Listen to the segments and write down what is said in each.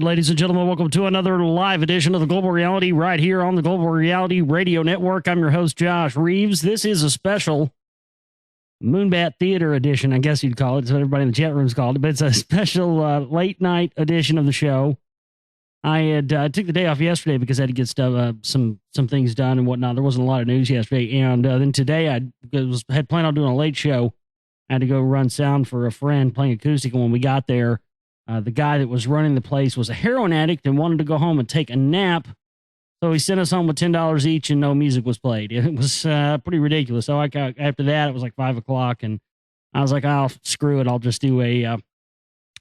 Ladies and gentlemen, welcome to another live edition of the Global Reality right here on the Global Reality Radio Network. I'm your host, Josh Reeves. This is a special Moonbat Theater edition, I guess you'd call it. That's what everybody in the chat room's called it, but it's a special late night edition of the show. I took the day off yesterday because I had to get stuff, some things done and whatnot. There wasn't a lot of news yesterday, and then today I had planned on doing a late show. I had to go run sound for a friend playing acoustic, and when we got there, the guy that was running the place was a heroin addict and wanted to go home and take a nap. So he sent us home with $10 each and no music was played. It was pretty ridiculous. So after that, it was like 5 o'clock and I was like, oh, screw it. I'll just do I'll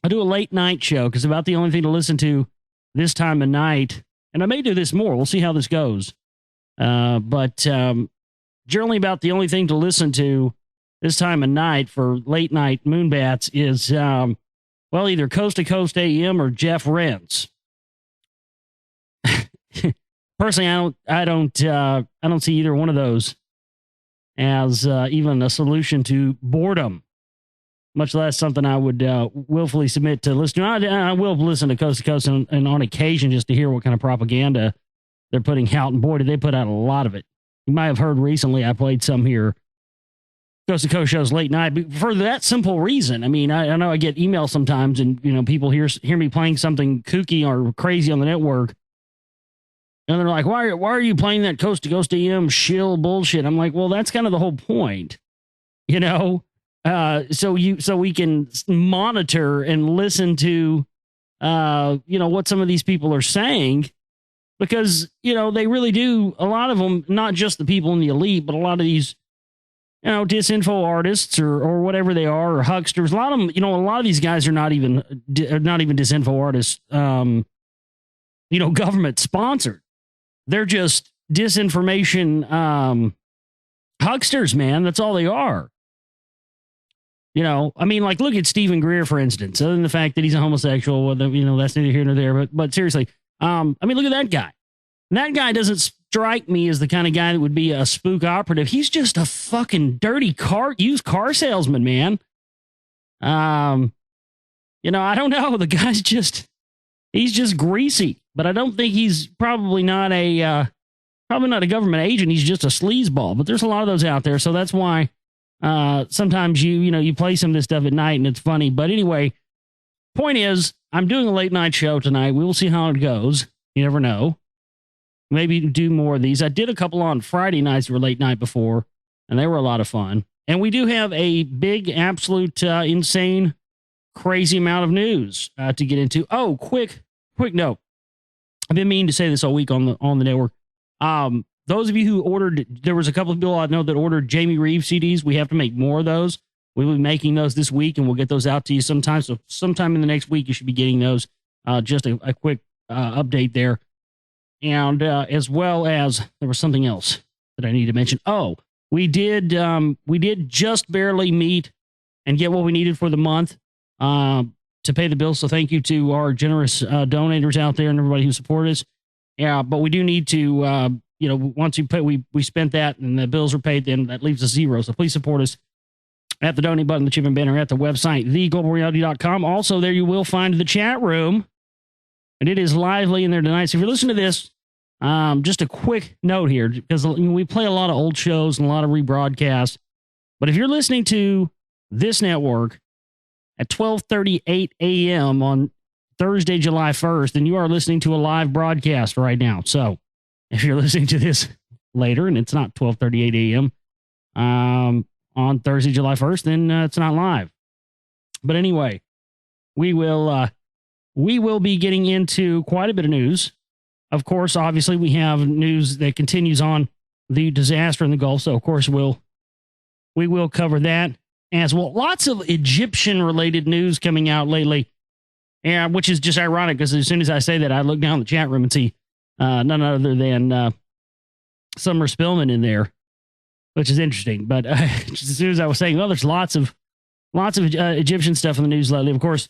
do a late night show because about the only thing to listen to this time of night. And I may do this more. We'll see how this goes. But generally about the only thing to listen to this time of night for late night Moonbats is, well, either Coast to Coast AM or Jeff Renz. Personally, I don't see either one of those as even a solution to boredom, much less something I would willfully submit to listen to. I will listen to Coast and on occasion just to hear what kind of propaganda they're putting out. And boy, did they put out a lot of it. You might have heard recently I played some here. Coast to Coast shows late night, but for that simple reason. I mean, I know I get emails sometimes and, you know, people hear me playing something kooky or crazy on the network. And they're like, why are you playing that Coast to Coast AM shill bullshit? I'm like, well, that's kind of the whole point, you know? So we can monitor and listen to, you know, what some of these people are saying because, you know, they really do. A lot of them, not just the people in the elite, but a lot of these, you know, disinfo artists or whatever they are, or hucksters. A lot of them, you know, a lot of these guys are not even disinfo artists, you know, government sponsored. They're just disinformation hucksters, man. That's all they are. You know, I mean, like, look at Stephen Greer, for instance. Other than the fact that he's a homosexual, well, you know, that's neither here nor there. But seriously, I mean, look at that guy. And that guy doesn't strike me as the kind of guy that would be a spook operative. He's just a fucking dirty used car salesman, man. You know, I don't know. The guy's he's just greasy, but I don't think he's probably not a government agent. He's just a sleazeball, but there's a lot of those out there. So that's why, sometimes you play some of this stuff at night and it's funny. But anyway, point is, I'm doing a late night show tonight. We will see how it goes. You never know. Maybe do more of these. I did a couple on Friday nights that were late night before, and they were a lot of fun. And we do have a big, absolute, insane, crazy amount of news to get into. Oh, quick note. I've been meaning to say this all week on the network. Those of you who ordered, there was a couple of people I know that ordered Jamie Reeves CDs. We have to make more of those. We'll be making those this week, and we'll get those out to you sometime. So sometime in the next week, you should be getting those. Just a quick update there. And as well as there was something else that I need to mention. Oh, we did just barely meet and get what we needed for the month to pay the bills. So thank you to our generous donators out there and everybody who supported us. Yeah, but we do need to, once you pay, we spent that and the bills are paid, then that leaves us zero. So please support us at the donate button, the chip and banner, at the website, theglobalreality.com. Also, there you will find the chat room. And it is lively in there tonight. So if you're listening to this, just a quick note here, because we play a lot of old shows and a lot of rebroadcasts. But if you're listening to this network at 12:38 a.m. on Thursday, July 1st, and you are listening to a live broadcast right now. So if you're listening to this later and it's not 12:38 a.m. On Thursday, July 1st, then it's not live. But anyway, we will be getting into quite a bit of news. Of course, obviously, we have news that continues on the disaster in the Gulf. So, of course, we will cover that as well. Lots of Egyptian-related news coming out lately, which is just ironic because as soon as I say that, I look down the chat room and see none other than Summer Spillman in there, which is interesting. But as soon as I was saying, well, there's lots of Egyptian stuff in the news lately. Of course,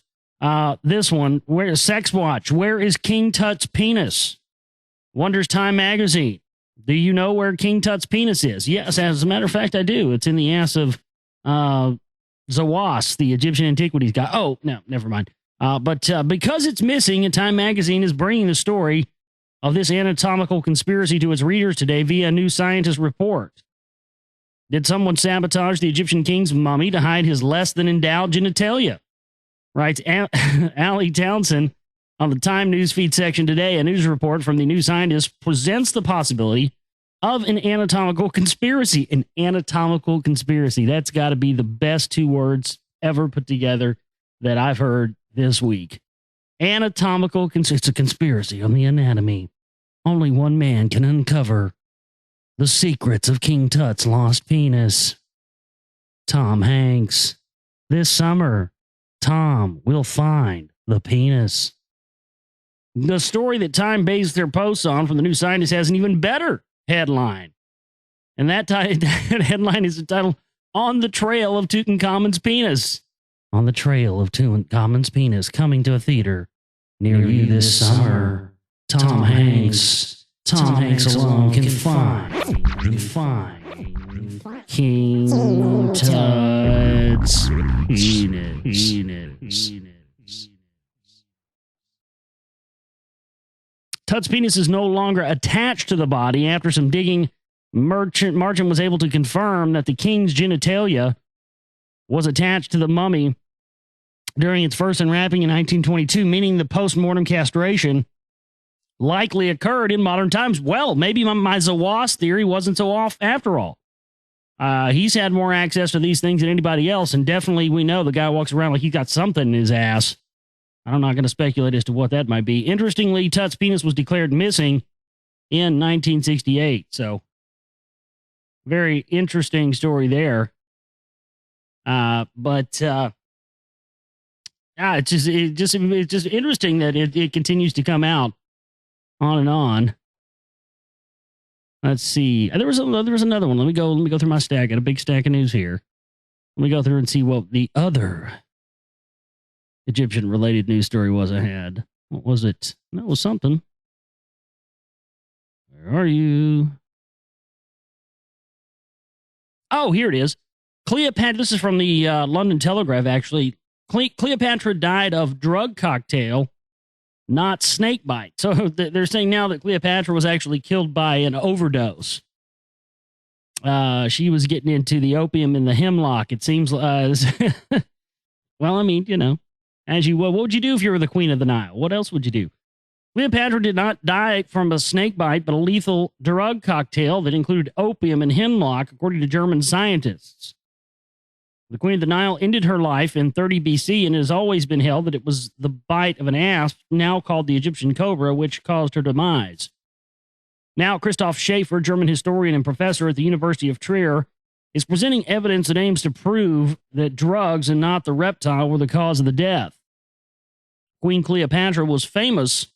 this one, where Sex Watch, where is King Tut's penis? Wonders Time magazine. Do you know where King Tut's penis is? Yes, as a matter of fact, I do. It's in the ass of Zawas, the Egyptian antiquities guy. Oh, no, never mind. But because it's missing, and Time magazine is bringing the story of this anatomical conspiracy to its readers today via a New Scientist report. Did someone sabotage the Egyptian king's mummy to hide his less than endowed genitalia? Writes Allie Townsend on the Time newsfeed section today. A news report from the New Scientist presents the possibility of an anatomical conspiracy. An anatomical conspiracy. That's got to be the best two words ever put together that I've heard this week. Anatomical conspiracy. It's a conspiracy on the anatomy. Only one man can uncover the secrets of King Tut's lost penis. Tom Hanks. This summer, Tom will find the penis. The story that Time based their posts on from the New Scientist has an even better headline. And that headline is entitled, On the Trail of Tutankhamun's Penis. On the Trail of Tutankhamun's Penis, coming to a theater near you this summer. Tom Hanks. Tom Hanks alone can find King Tut's penis. Tut's penis is no longer attached to the body. After some digging, Marchant was able to confirm that the king's genitalia was attached to the mummy during its first unwrapping in 1922, meaning the post-mortem castration likely occurred in modern times. Well, maybe my Zawas theory wasn't so off after all. He's had more access to these things than anybody else, and definitely we know the guy walks around like he's got something in his ass. I'm not going to speculate as to what that might be. Interestingly, Tut's penis was declared missing in 1968, so very interesting story there. It's just interesting that it continues to come out on and on. Let's see. There was another one. Let me go through my stack. I got a big stack of news here. Let me go through and see what the other Egyptian related news story was I had. What was it? That was something. Where are you? Oh, here it is. Cleopatra. This is from the London Telegraph, actually. Cleopatra died of drug cocktail, not snake bite. So they're saying now that Cleopatra was actually killed by an overdose. She was getting into the opium and the hemlock. It seems, well, I mean, you know, what would you do if you were the Queen of the Nile? What else would you do? Cleopatra did not die from a snake bite, but a lethal drug cocktail that included opium and hemlock, according to German scientists. The Queen of the Nile ended her life in 30 BC, and it has always been held that it was the bite of an asp, now called the Egyptian cobra, which caused her demise. Now, Christoph Schaefer, German historian and professor at the University of Trier, is presenting evidence that aims to prove that drugs and not the reptile were the cause of the death. Queen Cleopatra was famous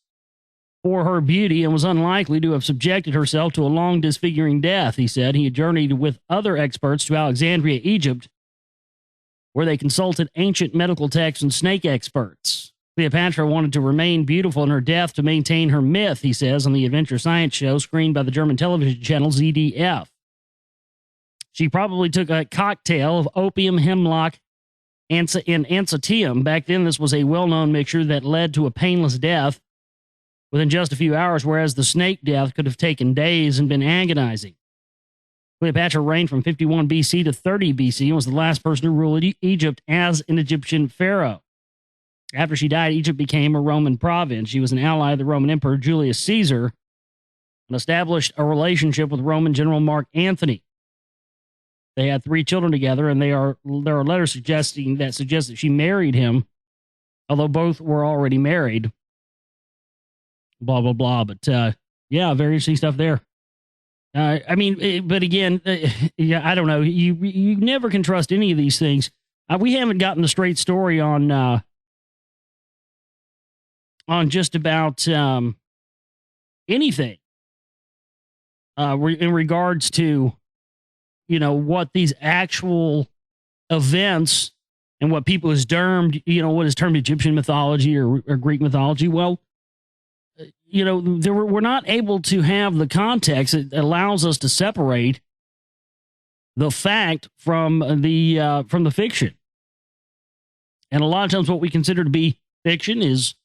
for her beauty and was unlikely to have subjected herself to a long, disfiguring death, he said. He had journeyed with other experts to Alexandria, Egypt, where they consulted ancient medical texts and snake experts. Cleopatra wanted to remain beautiful in her death to maintain her myth, he says, on the adventure science show screened by the German television channel ZDF. She probably took a cocktail of opium, hemlock, and anthecium. Back then, this was a well-known mixture that led to a painless death within just a few hours, whereas the snake death could have taken days and been agonizing. Cleopatra reigned from 51 BC to 30 BC and was the last person to rule Egypt as an Egyptian pharaoh. After she died, Egypt became a Roman province. She was an ally of the Roman Emperor Julius Caesar and established a relationship with Roman General Mark Antony. They had 3 children together, and there are letters suggest that she married him, although both were already married. Blah, blah, blah. But yeah, very interesting stuff there. But again, yeah, I don't know. You never can trust any of these things. We haven't gotten the straight story on just about anything in regards to, what these actual events and what people has termed, what is termed Egyptian mythology or Greek mythology. Well, we're not able to have the context that allows us to separate the fact from the fiction. And a lot of times what we consider to be fiction is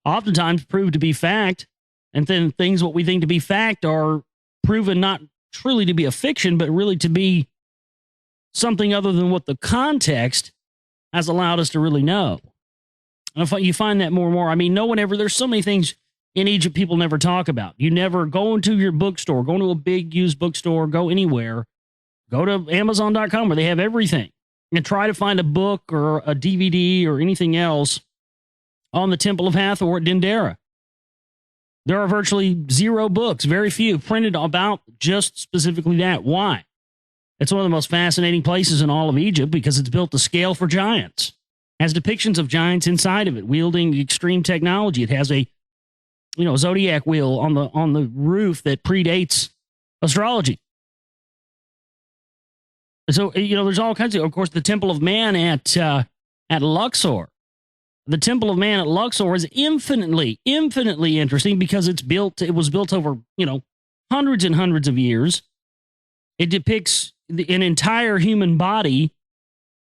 oftentimes proved to be fact. And then things what we think to be fact are proven not truly to be a fiction, but really to be something other than what the context has allowed us to really know. And you find that more and more. I mean, there's so many things in Egypt people never talk about. You never go into your bookstore, go into a big used bookstore, go anywhere, go to Amazon.com where they have everything, and try to find a book or a DVD or anything else on the Temple of Hathor at Dendera. There are virtually 0 books, very few, printed about just specifically that. Why? It's one of the most fascinating places in all of Egypt because it's built to scale for giants. It has depictions of giants inside of it, wielding extreme technology. It has a zodiac wheel on the roof that predates astrology. So, there's all kinds of course, the Temple of Man at Luxor. The Temple of Man at Luxor is infinitely interesting because it was built over, hundreds and hundreds of years. It depicts an entire human body.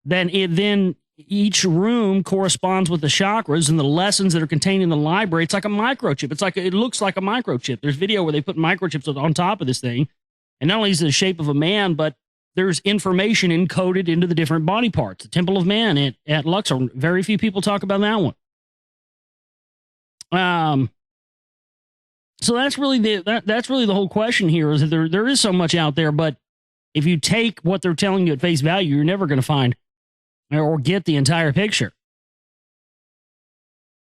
Then each room corresponds with the chakras and the lessons that are contained in the library. It's like a microchip. It looks like a microchip. There's video where they put microchips on top of this thing. And not only is it the shape of a man, but there's information encoded into the different body parts. The Temple of Man at Luxor. Very few people talk about that one. So that's really the whole question here is that there is so much out there, but if you take what they're telling you at face value, you're never going to find or get the entire picture.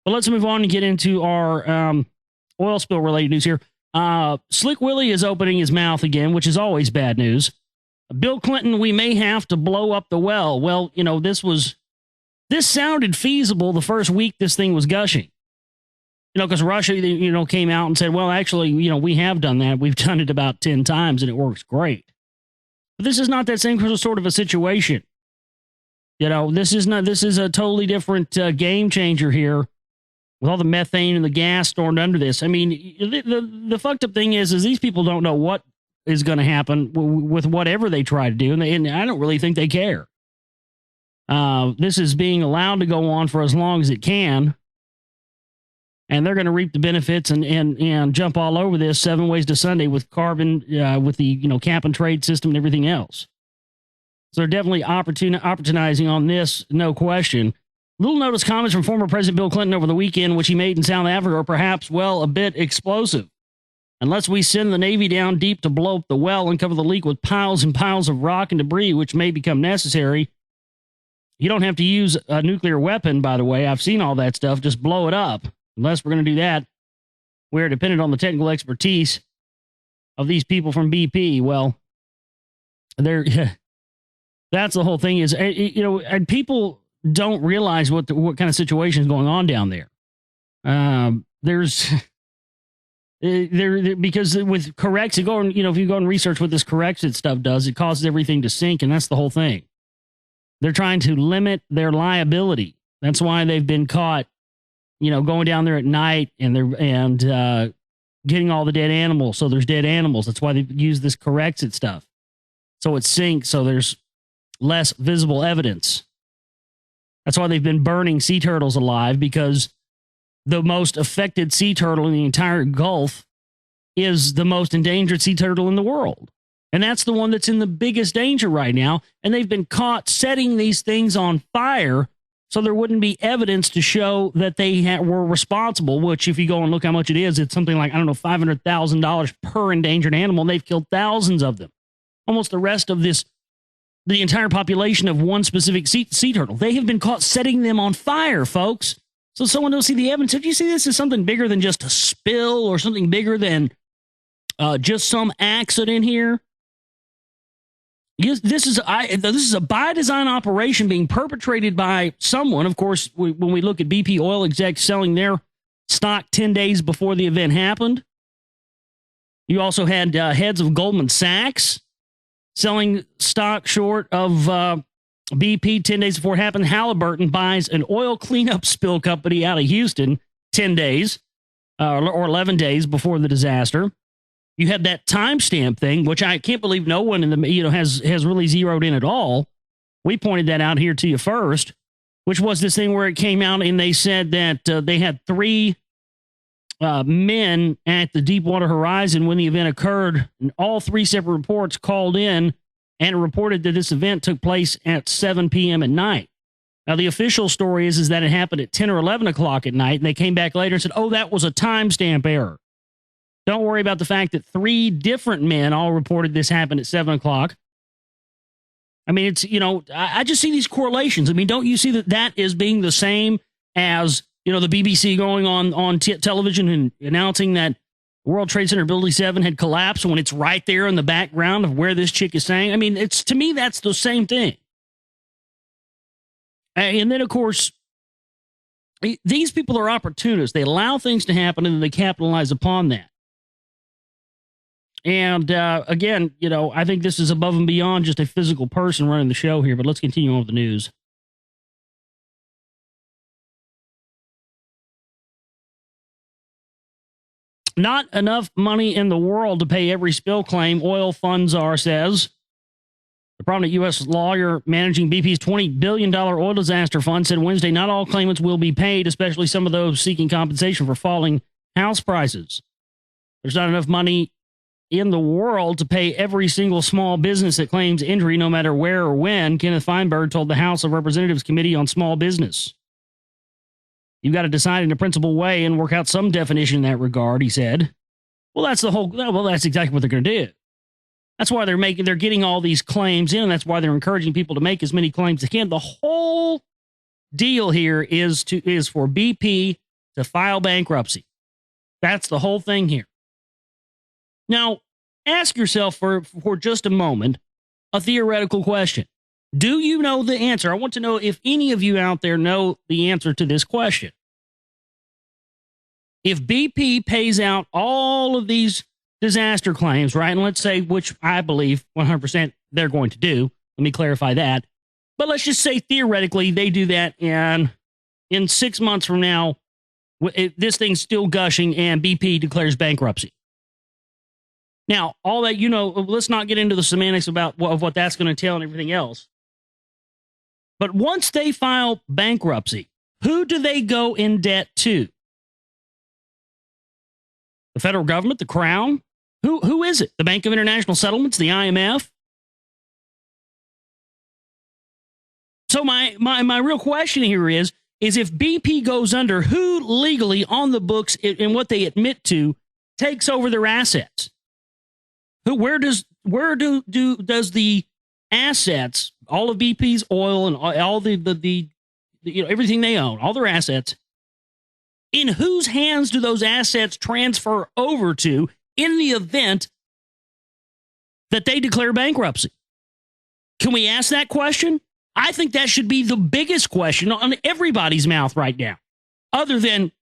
But let's move on and get into our oil spill related news here. Slick Willie is opening his mouth again, which is always bad news. Bill Clinton, we may have to blow up the well. Well, this sounded feasible the first week this thing was gushing. Because Russia, came out and said, well, actually, we have done that. We've done it about 10 times and it works great. But this is not that same sort of a situation. This is a totally different game changer here with all the methane and the gas stored under this. I mean, the fucked up thing is these people don't know what is going to happen with whatever they try to do. And I don't really think they care. This is being allowed to go on for as long as it can. And they're going to reap the benefits and jump all over this 7 ways to Sunday with carbon, with the cap and trade system and everything else. So they're definitely opportunizing on this, no question. Little notice comments from former President Bill Clinton over the weekend, which he made in South Africa, are perhaps, a bit explosive. Unless we send the Navy down deep to blow up the well and cover the leak with piles and piles of rock and debris, which may become necessary. You don't have to use a nuclear weapon, by the way. I've seen all that stuff. Just blow it up. Unless we're going to do that, we're dependent on the technical expertise of these people from BP. Well, that's the whole thing is, and people don't realize what kind of situation is going on down there. Because with Corexit, if you go and research what this Corexit stuff does, it causes everything to sink, and that's the whole thing. They're trying to limit their liability. That's why they've been caught, going down there at night and getting all the dead animals. So there's dead animals. That's why they use this Corexit stuff. So it sinks. So there's less visible evidence. That's why they've been burning sea turtles alive, because the most affected sea turtle in the entire Gulf is the most endangered sea turtle in the world. And that's the one that's in the biggest danger right now. And they've been caught setting these things on fire so there wouldn't be evidence to show that they were responsible, which if you go and look how much it is, it's something like, I don't know, $500,000 per endangered animal. And they've killed thousands of them. Almost the rest of this, the entire population of one specific sea turtle. They have been caught setting them on fire, folks. So someone will see the evidence. If you see this as something bigger than just a spill or something bigger than just some accident here, this is a by design operation being perpetrated by someone. Of course, when we look at BP oil execs selling their stock 10 days before the event happened, you also had heads of Goldman Sachs selling stock short of BP 10 days before it happened. Halliburton buys an oil cleanup spill company out of Houston 10 days or 11 days before the disaster. You had that timestamp thing, which I can't believe no one in the has really zeroed in at all. We pointed that out here to you first, which was this thing where it came out and they said that they had 3 men at the Deepwater Horizon when the event occurred, and all 3 separate reports called in and reported that this event took place at 7 p.m. at night. Now, the official story is that it happened at 10 or 11 o'clock at night, and they came back later and said, oh, that was a timestamp error. Don't worry about the fact that 3 different men all reported this happened at 7 o'clock. I mean, it's, I just see these correlations. I mean, don't you see that is being the same as, the BBC going on television and announcing that World Trade Center Building 7 had collapsed when it's right there in the background of where this chick is saying? I mean, to me, that's the same thing. And then, of course, these people are opportunists. They allow things to happen and then they capitalize upon that. And again, I think this is above and beyond just a physical person running the show here, but let's continue on with the news. Not enough money in the world to pay every spill claim, oil funds are, says. The prominent U.S. lawyer managing BP's $20 billion oil disaster fund said Wednesday not all claimants will be paid, especially some of those seeking compensation for falling house prices. There's not enough money in the world to pay every single small business that claims injury, no matter where or when, Kenneth Feinberg told the House of Representatives Committee on Small Business. You've got to decide in a principled way and work out some definition in that regard, he said. Well, that's exactly what they're going to do. That's why they're getting all these claims in, and that's why they're encouraging people to make as many claims as they can. The whole deal here is for BP to file bankruptcy. That's the whole thing here. Now, ask yourself for just a moment a theoretical question. Do you know the answer? I want to know if any of you out there know the answer to this question. If BP pays out all of these disaster claims, right, and let's say, which I believe 100% they're going to do, let me clarify that, but let's just say theoretically they do that, and in 6 months from now, this thing's still gushing and BP declares bankruptcy. Now, all that, let's not get into the semantics of what that's going to tell and everything else. But once they file bankruptcy, who do they go in debt to? The federal government, the Crown? Who is it? The Bank of International Settlements, the IMF? So my real question here is if BP goes under, who legally on the books and what they admit to takes over their assets? Where does the assets, all of BP's oil and all the everything they own, all their assets, in whose hands do those assets transfer over to in the event that they declare bankruptcy? Can we ask that question? I think that should be the biggest question on everybody's mouth right now, other than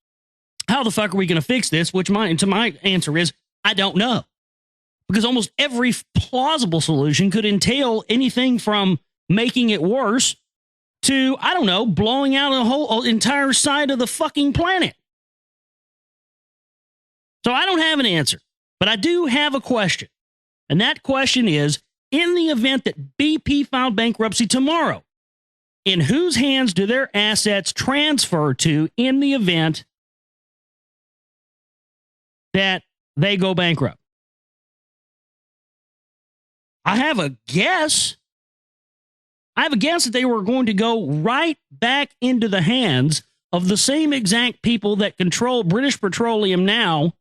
how the fuck are we going to fix this? Which my answer is I don't know. Because almost every plausible solution could entail anything from making it worse to, I don't know, blowing out a whole entire side of the fucking planet. So I don't have an answer, but I do have a question. And that question is, in the event that BP filed bankruptcy tomorrow, in whose hands do their assets transfer to in the event that they go bankrupt? I have a guess. I have a guess that they were going to go right back into the hands of the same exact people that control British Petroleum now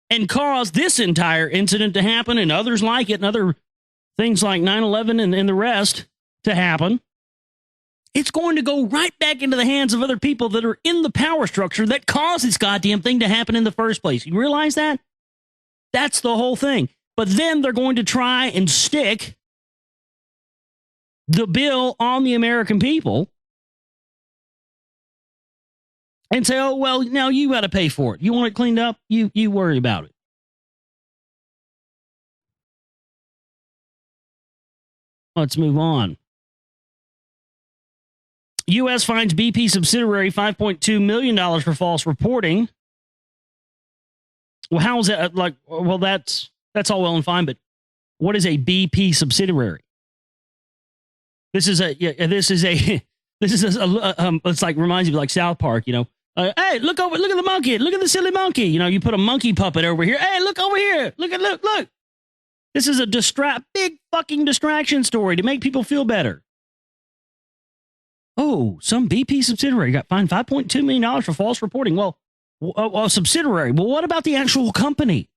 and cause this entire incident to happen and others like it and other things like 9/11 and the rest to happen. It's going to go right back into the hands of other people that are in the power structure that caused this goddamn thing to happen in the first place. You realize that? That's the whole thing. But then they're going to try and stick the bill on the American people and say, oh, well, now you got to pay for it. You want it cleaned up? You worry about it. Let's move on. U.S. fines BP subsidiary $5.2 million for false reporting. Well, how is that? Like, well, that's all well and fine, but what is a BP subsidiary? It's like reminds you of like South Park, you know. Hey, look at the monkey. Look at the silly monkey. You know, you put a monkey puppet over here. Hey, look over here. Look. This is a big fucking distraction story to make people feel better. Oh, some BP subsidiary got fined $5.2 million for false reporting. Well, a subsidiary. Well, what about the actual company?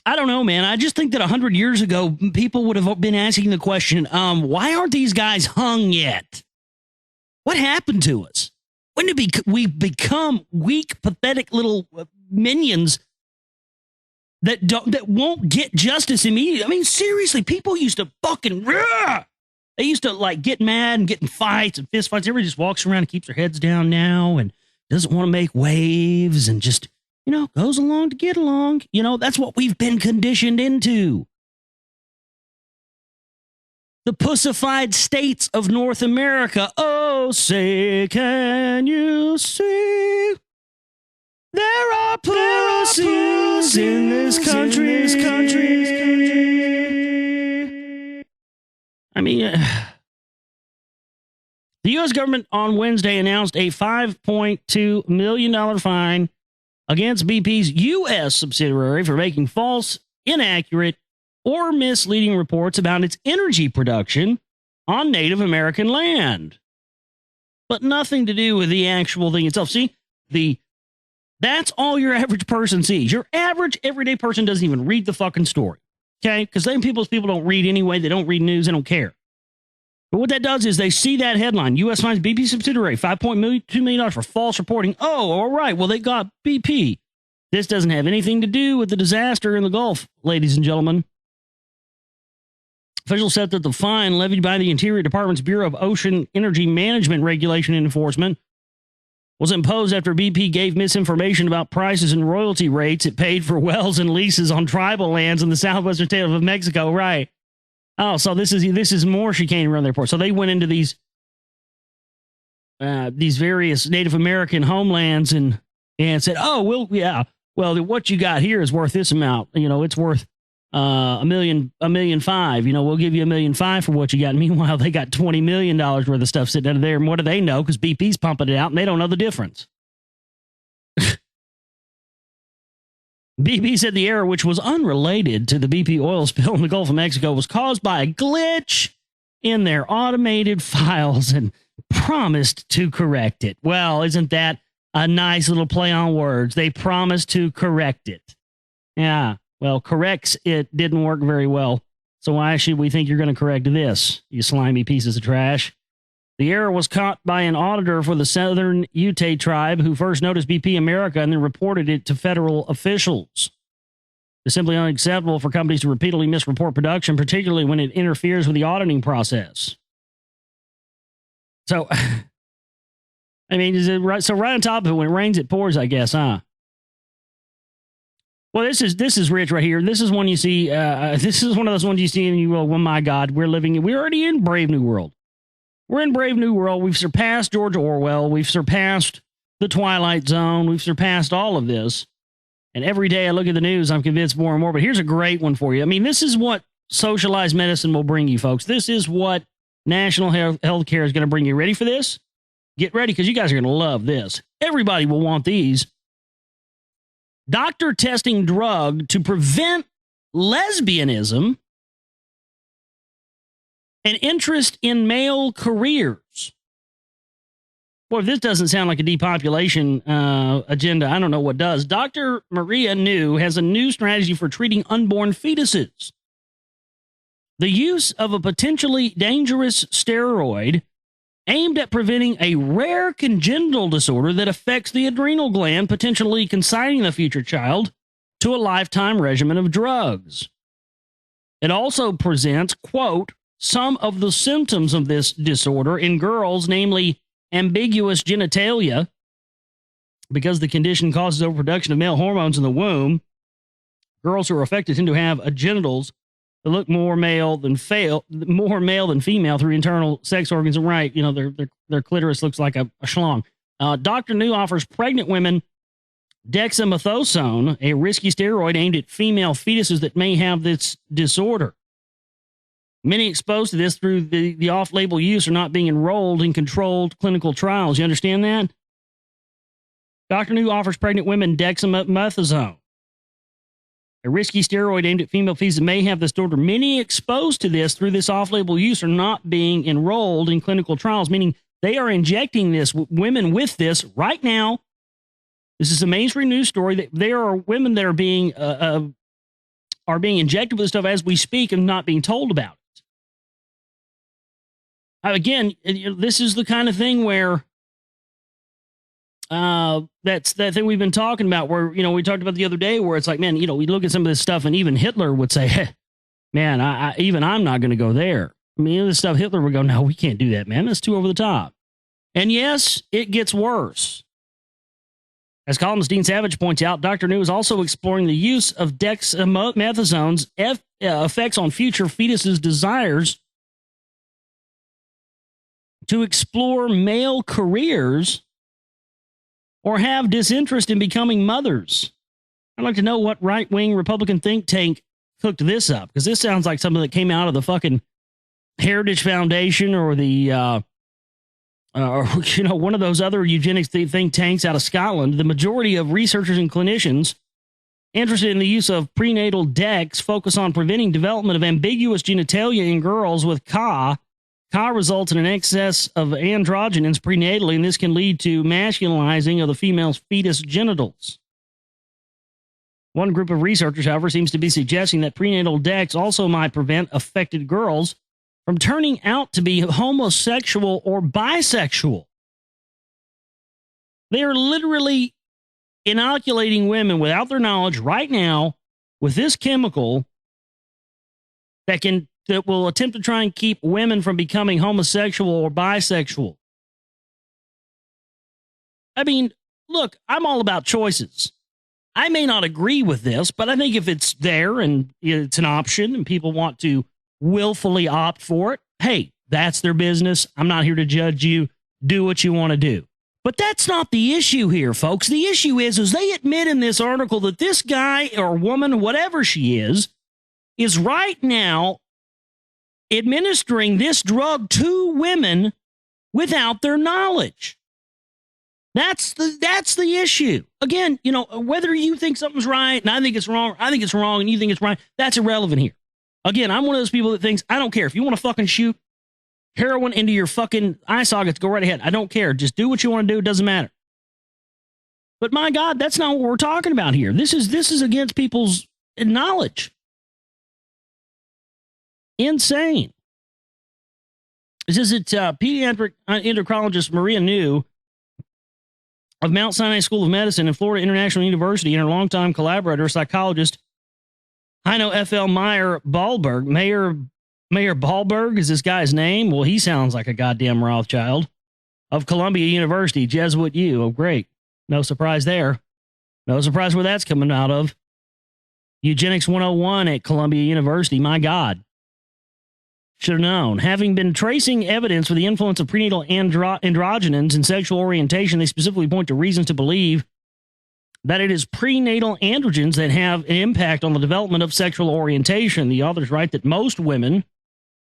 I don't know, man. I just think that 100 years ago, people would have been asking the question, why aren't these guys hung yet? What happened to us? When did we become weak, pathetic little minions that won't get justice immediately? I mean, seriously, people used to fucking... They used to like get mad and get in fights and fist fights. Everybody just walks around and keeps their heads down now and doesn't want to make waves and just, you know, goes along to get along. You know, that's what we've been conditioned into. The pussified states of North America. Oh, say, can you see? There are pussies in this country. I mean, the U.S. government on Wednesday announced a $5.2 million fine against BP's U.S. subsidiary for making false, inaccurate, or misleading reports about its energy production on Native American land. But nothing to do with the actual thing itself. See, that's all your average person sees. Your average everyday person doesn't even read the fucking story. Okay? Because people don't read anyway. They don't read news. They don't care. But what that does is they see that headline. U.S. fines BP subsidiary $5.2 million for false reporting. Oh, all right. Well, they got BP. This doesn't have anything to do with the disaster in the Gulf, ladies and gentlemen. Officials said that the fine levied by the Interior Department's Bureau of Ocean Energy Management Regulation and Enforcement was imposed after BP gave misinformation about prices and royalty rates it paid for wells and leases on tribal lands in the southwestern state of Mexico. Right. Oh, so this is more chicane around the airport. So they went into these various Native American homelands and said, oh, well, what you got here is worth this amount. You know, it's worth $1.5 million. You know, we'll give you $1.5 million for what you got. And meanwhile, they got $20 million worth of stuff sitting out of there. And what do they know? Because BP's pumping it out and they don't know the difference. BP said the error, which was unrelated to the BP oil spill in the Gulf of Mexico, was caused by a glitch in their automated files and promised to correct it. Well, isn't that a nice little play on words? They promised to correct it. Yeah. Well, corrects it didn't work very well. So why should we think you're going to correct this, you slimy pieces of trash? The error was caught by an auditor for the Southern Ute tribe who first noticed BP America and then reported it to federal officials. It's simply unacceptable for companies to repeatedly misreport production, particularly when it interferes with the auditing process. So, I mean, is it right? So right on top of it, when it rains, it pours, I guess, huh? Well, this is rich right here. This is one you see. This is one of those ones you see and you go, oh my God, we're already in Brave New World. We're in Brave New World. We've surpassed George Orwell. We've surpassed the Twilight Zone. We've surpassed all of this. And every day I look at the news, I'm convinced more and more. But here's a great one for you. I mean, this is what socialized medicine will bring you, folks. This is what national health care is going to bring you. Ready for this? Get ready, because you guys are going to love this. Everybody will want these. doctor testing drug to prevent lesbianism and interest in male careers. Boy, if this doesn't sound like a depopulation agenda, I don't know what does. Dr. Maria New has a new strategy for treating unborn fetuses. The use of a potentially dangerous steroid aimed at preventing a rare congenital disorder that affects the adrenal gland, potentially consigning the future child to a lifetime regimen of drugs. It also presents, quote, some of the symptoms of this disorder in girls, namely ambiguous genitalia, because the condition causes overproduction of male hormones in the womb. Girls who are affected tend to have genitals that look more male than female through internal sex organs. And right, their clitoris looks like a schlong. Dr. New offers pregnant women dexamethasone, a risky steroid aimed at female fetuses that may have this disorder. Many exposed to this through the off-label use are not being enrolled in controlled clinical trials. You understand that? Dr. New offers pregnant women dexamethasone, a risky steroid aimed at female fetuses that may have this disorder. Many exposed to this through this off-label use are not being enrolled in clinical trials, meaning they are injecting this women with this right now. This is a mainstream news story that there are women that are being injected with this stuff as we speak and not being told about it. Again, this is the kind of thing where that's that thing we've been talking about where, we talked about the other day where it's like, man, we look at some of this stuff and even Hitler would say, hey, man, I'm not going to go there. I mean, this stuff Hitler would go, no, we can't do that, man. That's too over the top. And yes, it gets worse. As columnist Dean Savage points out, Dr. New is also exploring the use of dexamethasone's effects on future fetuses' desires to explore male careers or have disinterest in becoming mothers. I'd like to know what right-wing Republican think tank cooked this up, because this sounds like something that came out of the fucking Heritage Foundation or the one of those other eugenics think tanks out of Scotland. The majority of researchers and clinicians interested in the use of prenatal dex focus on preventing development of ambiguous genitalia in girls with CA. CA results in an excess of androgens prenatally, and this can lead to masculinizing of the female's fetus genitals. One group of researchers, however, seems to be suggesting that prenatal dex also might prevent affected girls from turning out to be homosexual or bisexual. They are literally inoculating women without their knowledge right now with this chemical that will attempt to try and keep women from becoming homosexual or bisexual. I mean, look, I'm all about choices. I may not agree with this, but I think if it's there and it's an option and people want to willfully opt for it, hey, that's their business. I'm not here to judge you. Do what you want to do. But that's not the issue here, folks. The issue is they admit in this article that this guy or woman, whatever she is right now administering this drug to women without their knowledge. That's the issue. Again, whether you think something's right and I think it's wrong, I think it's wrong and you think it's right, that's irrelevant here. Again, I'm one of those people that thinks, I don't care. If you want to fucking shoot heroin into your fucking eye sockets, go right ahead. I don't care. Just do what you want to do. It doesn't matter. But my God, that's not what we're talking about here. This is against people's knowledge. Insane. This is pediatric endocrinologist Maria New of Mount Sinai School of Medicine and Florida International University and her longtime collaborator, psychologist Heino F.L. Ballberg. Mayor Ballberg is this guy's name? Well, he sounds like a goddamn Rothschild. Of Columbia University, Jesuit U. Oh, great. No surprise there. No surprise where that's coming out of. Eugenics 101 at Columbia University. My God. Should have known. Having been tracing evidence for the influence of prenatal androgens in sexual orientation, they specifically point to reasons to believe that it is prenatal androgens that have an impact on the development of sexual orientation. The authors write that most women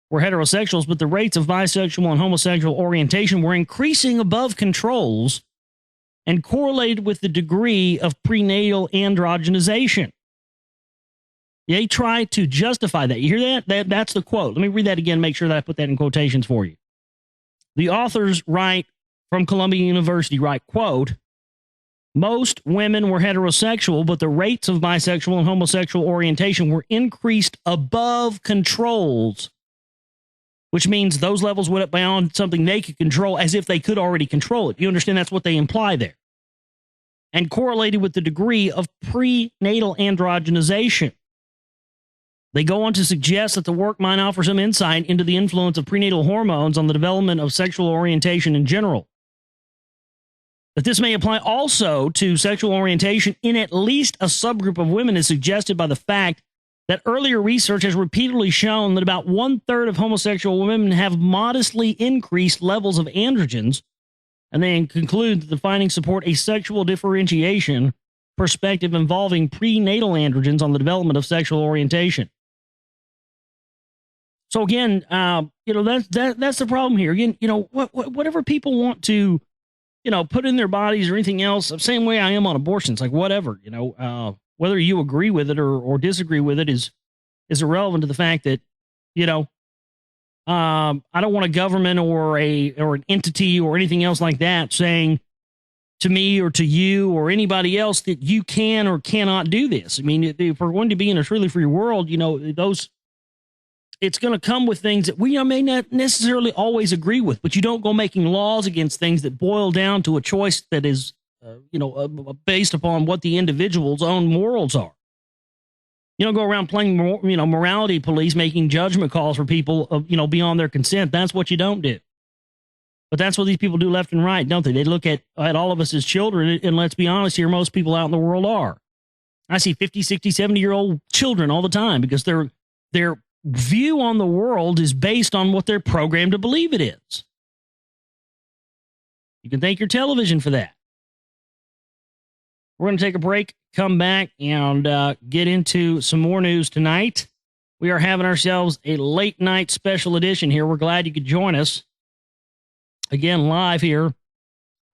were heterosexuals, but the rates of bisexual and homosexual orientation were increasing above controls and correlated with the degree of prenatal androgenization. They try to justify that. You hear that? That's the quote. Let me read that again, make sure that I put that in quotations for you. The authors write from Columbia University, write, quote, most women were heterosexual, but the rates of bisexual and homosexual orientation were increased above controls, which means those levels went up beyond something they could control as if they could already control it. You understand that's what they imply there. And correlated with the degree of prenatal androgenization. They go on to suggest that the work might offer some insight into the influence of prenatal hormones on the development of sexual orientation in general. That this may apply also to sexual orientation in at least a subgroup of women is suggested by the fact that earlier research has repeatedly shown that about 1/3 of homosexual women have modestly increased levels of androgens, and they conclude that the findings support a sexual differentiation perspective involving prenatal androgens on the development of sexual orientation. So again, that's the problem here. Again, whatever people want to, put in their bodies or anything else, the same way I am on abortion. It's like whatever, whether you agree with it or disagree with it is irrelevant to the fact that, I don't want a government or an entity or anything else like that saying to me or to you or anybody else that you can or cannot do this. I mean, if we're going to be in a truly free world, it's going to come with things that we may not necessarily always agree with, but you don't go making laws against things that boil down to a choice that is, based upon what the individual's own morals are. You don't go around playing, morality police, making judgment calls for people, beyond their consent. That's what you don't do. But that's what these people do left and right, don't they? They look at all of us as children, and let's be honest here, most people out in the world are. I see 50, 60, 70-year-old children all the time because their view on the world is based on what they're programmed to believe it is. You can thank your television for that. We're going to take a break, come back, and get into some more news tonight. We are having ourselves a late night special edition here. We're glad you could join us. Again, live here,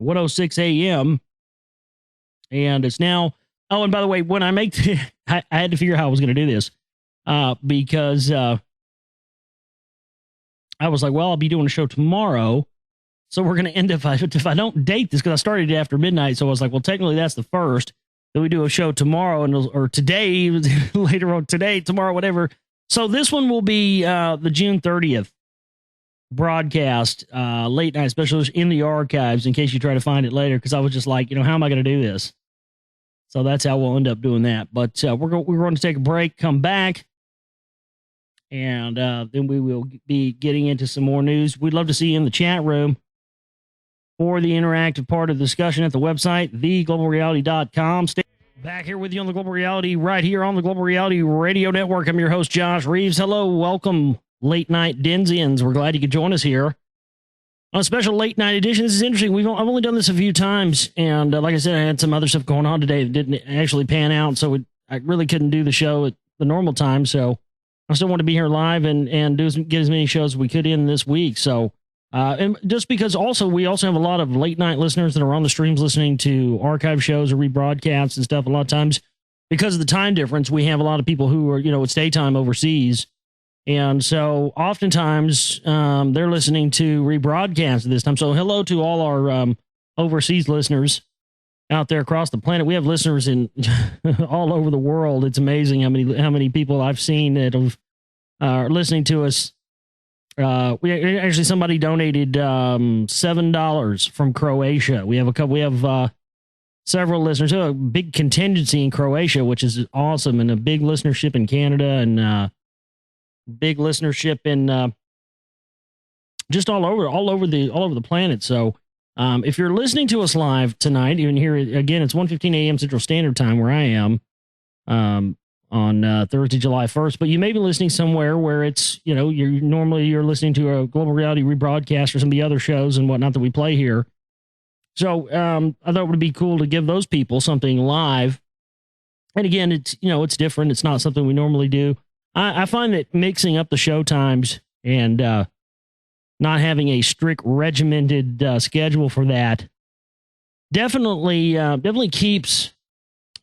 1:06 a.m. And it's now, oh, and by the way, when I make, I had to figure out how I was going to do this. Because I was like, well, I'll be doing a show tomorrow. So we're going to end if I don't date this, because I started it after midnight. So I was like, well, technically that's the first. Then we do a show tomorrow or today, later on today, tomorrow, whatever. So this one will be the June 30th broadcast, late night special in the archives in case you try to find it later. Because I was just like, how am I going to do this? So that's how we'll end up doing that. But we're going to take a break, come back. And then we will be getting into some more news. We'd love to see you in the chat room for the interactive part of the discussion at the website, theglobalreality.com. Stay back here with you on the Global Reality, right here on the Global Reality Radio Network. I'm your host, Josh Reeves. Hello, welcome, late night Denzians. We're glad you could join us here on a special late night edition. This is interesting. I've only done this a few times, and like I said, I had some other stuff going on today that didn't actually pan out, so I really couldn't do the show at the normal time. So I still want to be here live and get as many shows as we could in this week. So, and just because we also have a lot of late night listeners that are on the streams listening to archive shows or rebroadcasts and stuff. A lot of times, because of the time difference, we have a lot of people who are, it's daytime overseas. And so oftentimes they're listening to rebroadcasts at this time. So hello to all our overseas listeners out there across the planet. We have listeners in all over the world. It's amazing how many people I've seen that are listening to us. Somebody donated $7 from Croatia. We have several listeners. A big contingency in Croatia, which is awesome, and a big listenership in Canada, and big listenership in just all over the planet. So if you're listening to us live tonight, you can hear it again. It's 1:15 a.m. Central Standard Time where I am on Thursday, July 1st. But you may be listening somewhere where it's, you're listening to a Global Reality rebroadcast or some of the other shows and whatnot that we play here. So I thought it would be cool to give those people something live. And again, it's different. It's not something we normally do. I find that mixing up the show times and not having a strict regimented schedule for that definitely keeps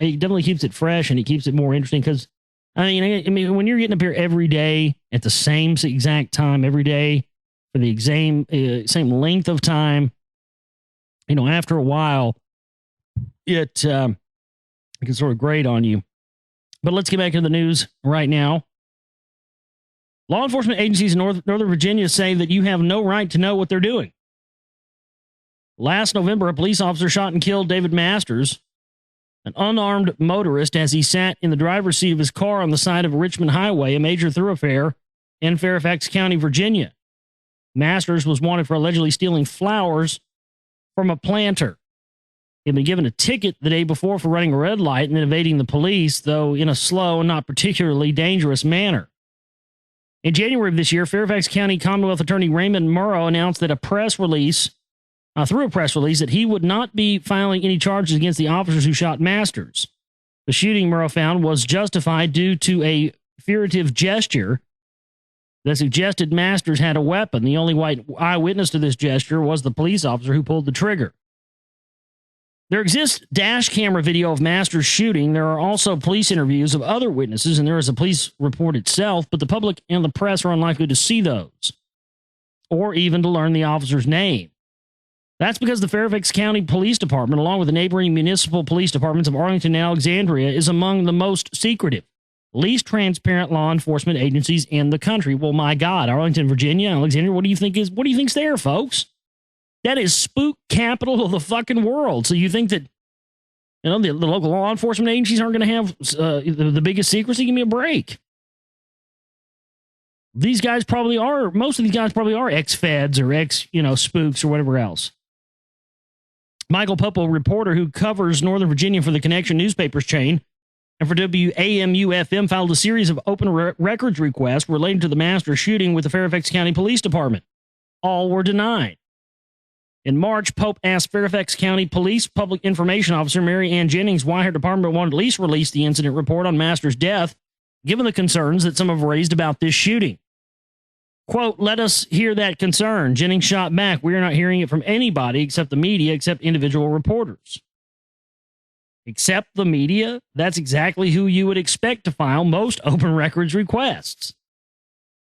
it fresh, and it keeps it more interesting because I mean when you're getting up here every day at the same exact time every day for the same length of time, after a while it can sort of grate on you. But let's get back to the news right now. Law enforcement agencies in Northern Virginia say that you have no right to know what they're doing. Last November, a police officer shot and killed David Masters, an unarmed motorist, as he sat in the driver's seat of his car on the side of Richmond Highway, a major thoroughfare in Fairfax County, Virginia. Masters was wanted for allegedly stealing flowers from a planter. He had been given a ticket the day before for running a red light and then evading the police, though in a slow and not particularly dangerous manner. In January of this year, Fairfax County Commonwealth Attorney Raymond Murrow announced that through a press release, that he would not be filing any charges against the officers who shot Masters. The shooting, Murrow found, was justified due to a furtive gesture that suggested Masters had a weapon. The only white eyewitness to this gesture was the police officer who pulled the trigger. There exists dash camera video of Masters shooting. There are also police interviews of other witnesses, and there is a police report itself, but the public and the press are unlikely to see those, or even to learn the officer's name. That's because the Fairfax County Police Department, along with the neighboring municipal police departments of Arlington and Alexandria, is among the most secretive, least transparent law enforcement agencies in the country. Well, my God, Arlington, Virginia, Alexandria, what do you think's there, folks? That is spook capital of the fucking world. So you think that, the local law enforcement agencies aren't going to have the biggest secrecy? Give me a break. These guys probably are, most of these guys probably are ex-feds or spooks or whatever else. Michael Popo, reporter who covers Northern Virginia for the Connection newspapers chain and for WAMU-FM, filed a series of open records requests relating to the Masters shooting with the Fairfax County Police Department. All were denied. In March, Pope asked Fairfax County Police Public Information Officer Mary Ann Jennings why her department wanted at least release the incident report on Masters' death, given the concerns that some have raised about this shooting. Quote, "Let us hear that concern." Jennings shot back, "We are not hearing it from anybody except the media, except individual reporters." Except the media? That's exactly who you would expect to file most open records requests.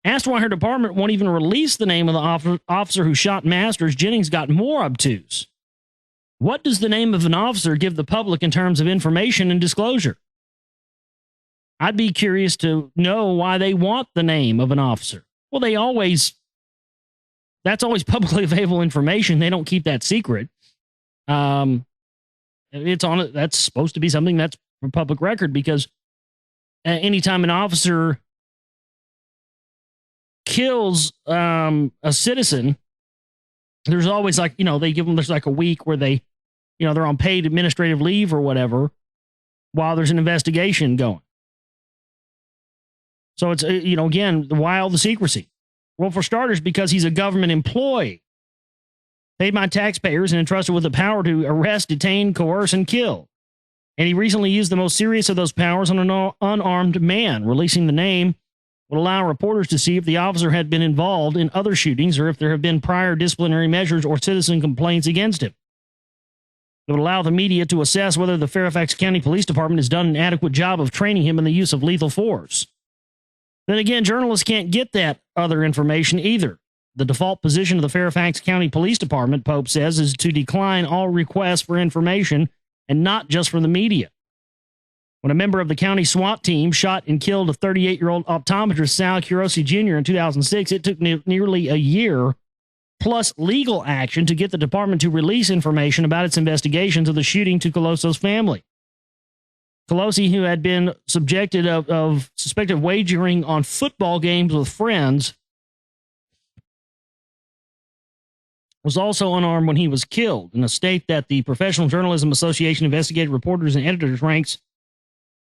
Asked why her department won't even release the name of the officer who shot Masters, Jennings got more obtuse. What does the name of an officer give the public in terms of information and disclosure? I'd be curious to know why they want the name of an officer. Well, that's always publicly available information. They don't keep that secret. That's supposed to be something that's for public record, because anytime an officer kills a citizen, there's always they give them, there's like a week where they, they're on paid administrative leave or whatever while there's an investigation going. So it's, again, why all the secrecy? Well, for starters, because he's a government employee paid by taxpayers and entrusted with the power to arrest, detain, coerce, and kill. And he recently used the most serious of those powers on an unarmed man. Releasing the name would allow reporters to see if the officer had been involved in other shootings or if there have been prior disciplinary measures or citizen complaints against him. It would allow the media to assess whether the Fairfax County Police Department has done an adequate job of training him in the use of lethal force. Then again, journalists can't get that other information either. The default position of the Fairfax County Police Department, Pope says, is to decline all requests for information, and not just from the media. When a member of the county SWAT team shot and killed a 38-year-old optometrist, Sal Curosi Jr. in 2006, it took nearly a year plus legal action to get the department to release information about its investigations of the shooting to Coloso's family. Colosi, who had been subjected of suspected wagering on football games with friends, was also unarmed when he was killed. In a state that the Professional Journalism Association investigated reporters and editors ranks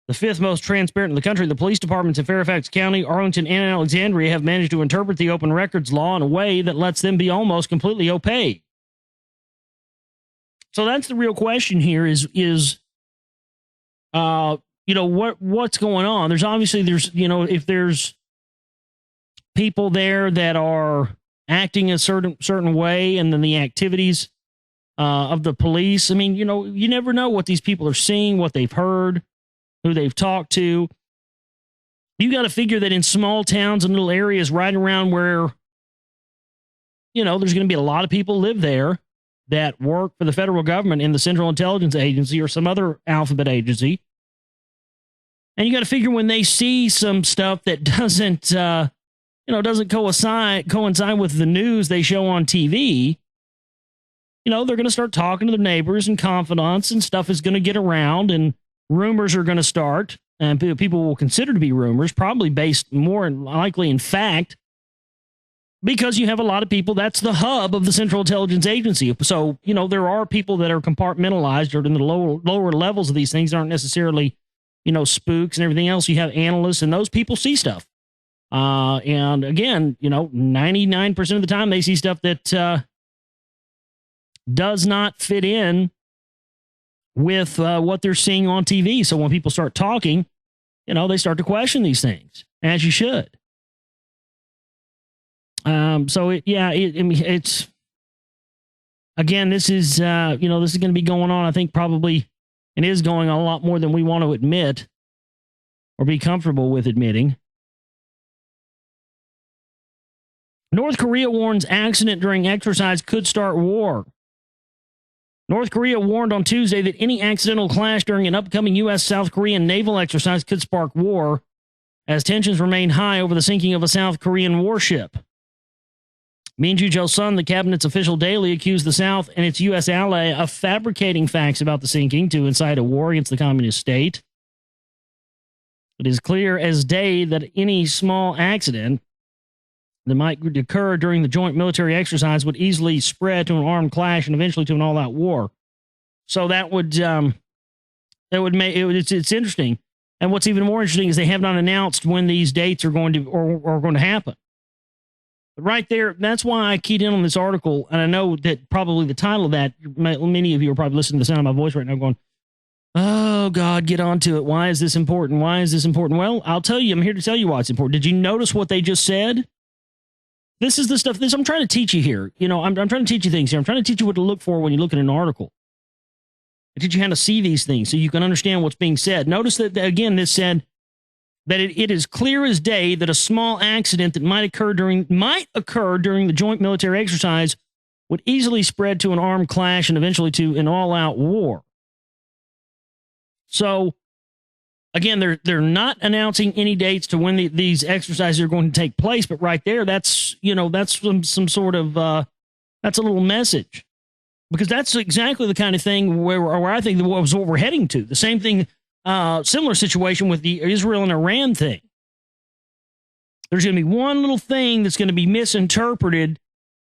the fifth most transparent in the country, the police departments in Fairfax County, Arlington, and Alexandria have managed to interpret the open records law in a way that lets them be almost completely opaque. So that's the real question here is what's going on? There's if there's people there that are acting a certain way, and then the activities of the police. I mean, you never know what these people are seeing, what they've heard, who they've talked to. You got to figure that in small towns and little areas right around where, there's going to be a lot of people live there that work for the federal government in the Central Intelligence Agency or some other alphabet agency. And you got to figure when they see some stuff that doesn't coincide with the news they show on TV, they're going to start talking to their neighbors and confidants, and stuff is going to get around, and rumors are going to start, and people will consider to be rumors, probably based more likely in fact, because you have a lot of people. That's the hub of the Central Intelligence Agency. So, there are people that are compartmentalized, or in the lower levels of these things aren't necessarily, spooks and everything else. You have analysts, and those people see stuff. And again, 99% of the time they see stuff that does not fit in with what they're seeing on TV. So when people start talking, they start to question these things, as you should. It's again, this is going to be going on. I think probably it is going on a lot more than we want to admit or be comfortable with admitting. North Korea warns accident during exercise could start war. North Korea warned on Tuesday that any accidental clash during an upcoming U.S.-South Korean naval exercise could spark war, as tensions remain high over the sinking of a South Korean warship. Min Joo-sun, the cabinet's official daily, accused the South and its U.S. ally of fabricating facts about the sinking to incite a war against the communist state. It is clear as day that any small accident that might occur during the joint military exercise would easily spread to an armed clash and eventually to an all-out war. So that would make it. It's interesting, and what's even more interesting is they have not announced when these dates are going to happen. But right there, that's why I keyed in on this article, and I know that probably the title of that, many of you are probably listening to the sound of my voice right now, going, "Oh God, get onto it! Why is this important? Why is this important?" Well, I'll tell you. I'm here to tell you why it's important. Did you notice what they just said? This is the stuff. I'm trying to teach you here. I'm trying to teach you things here. I'm trying to teach you what to look for when you look at an article. I teach you how to see these things so you can understand what's being said. Notice that, again, this said that it is clear as day that a small accident that might occur during the joint military exercise would easily spread to an armed clash and eventually to an all-out war. So, again, they're not announcing any dates to when these exercises are going to take place, but right there, that's some sort of that's a little message, because that's exactly the kind of thing where I think was what we're heading to. The same thing, similar situation with the Israel and Iran thing. There's going to be one little thing that's going to be misinterpreted,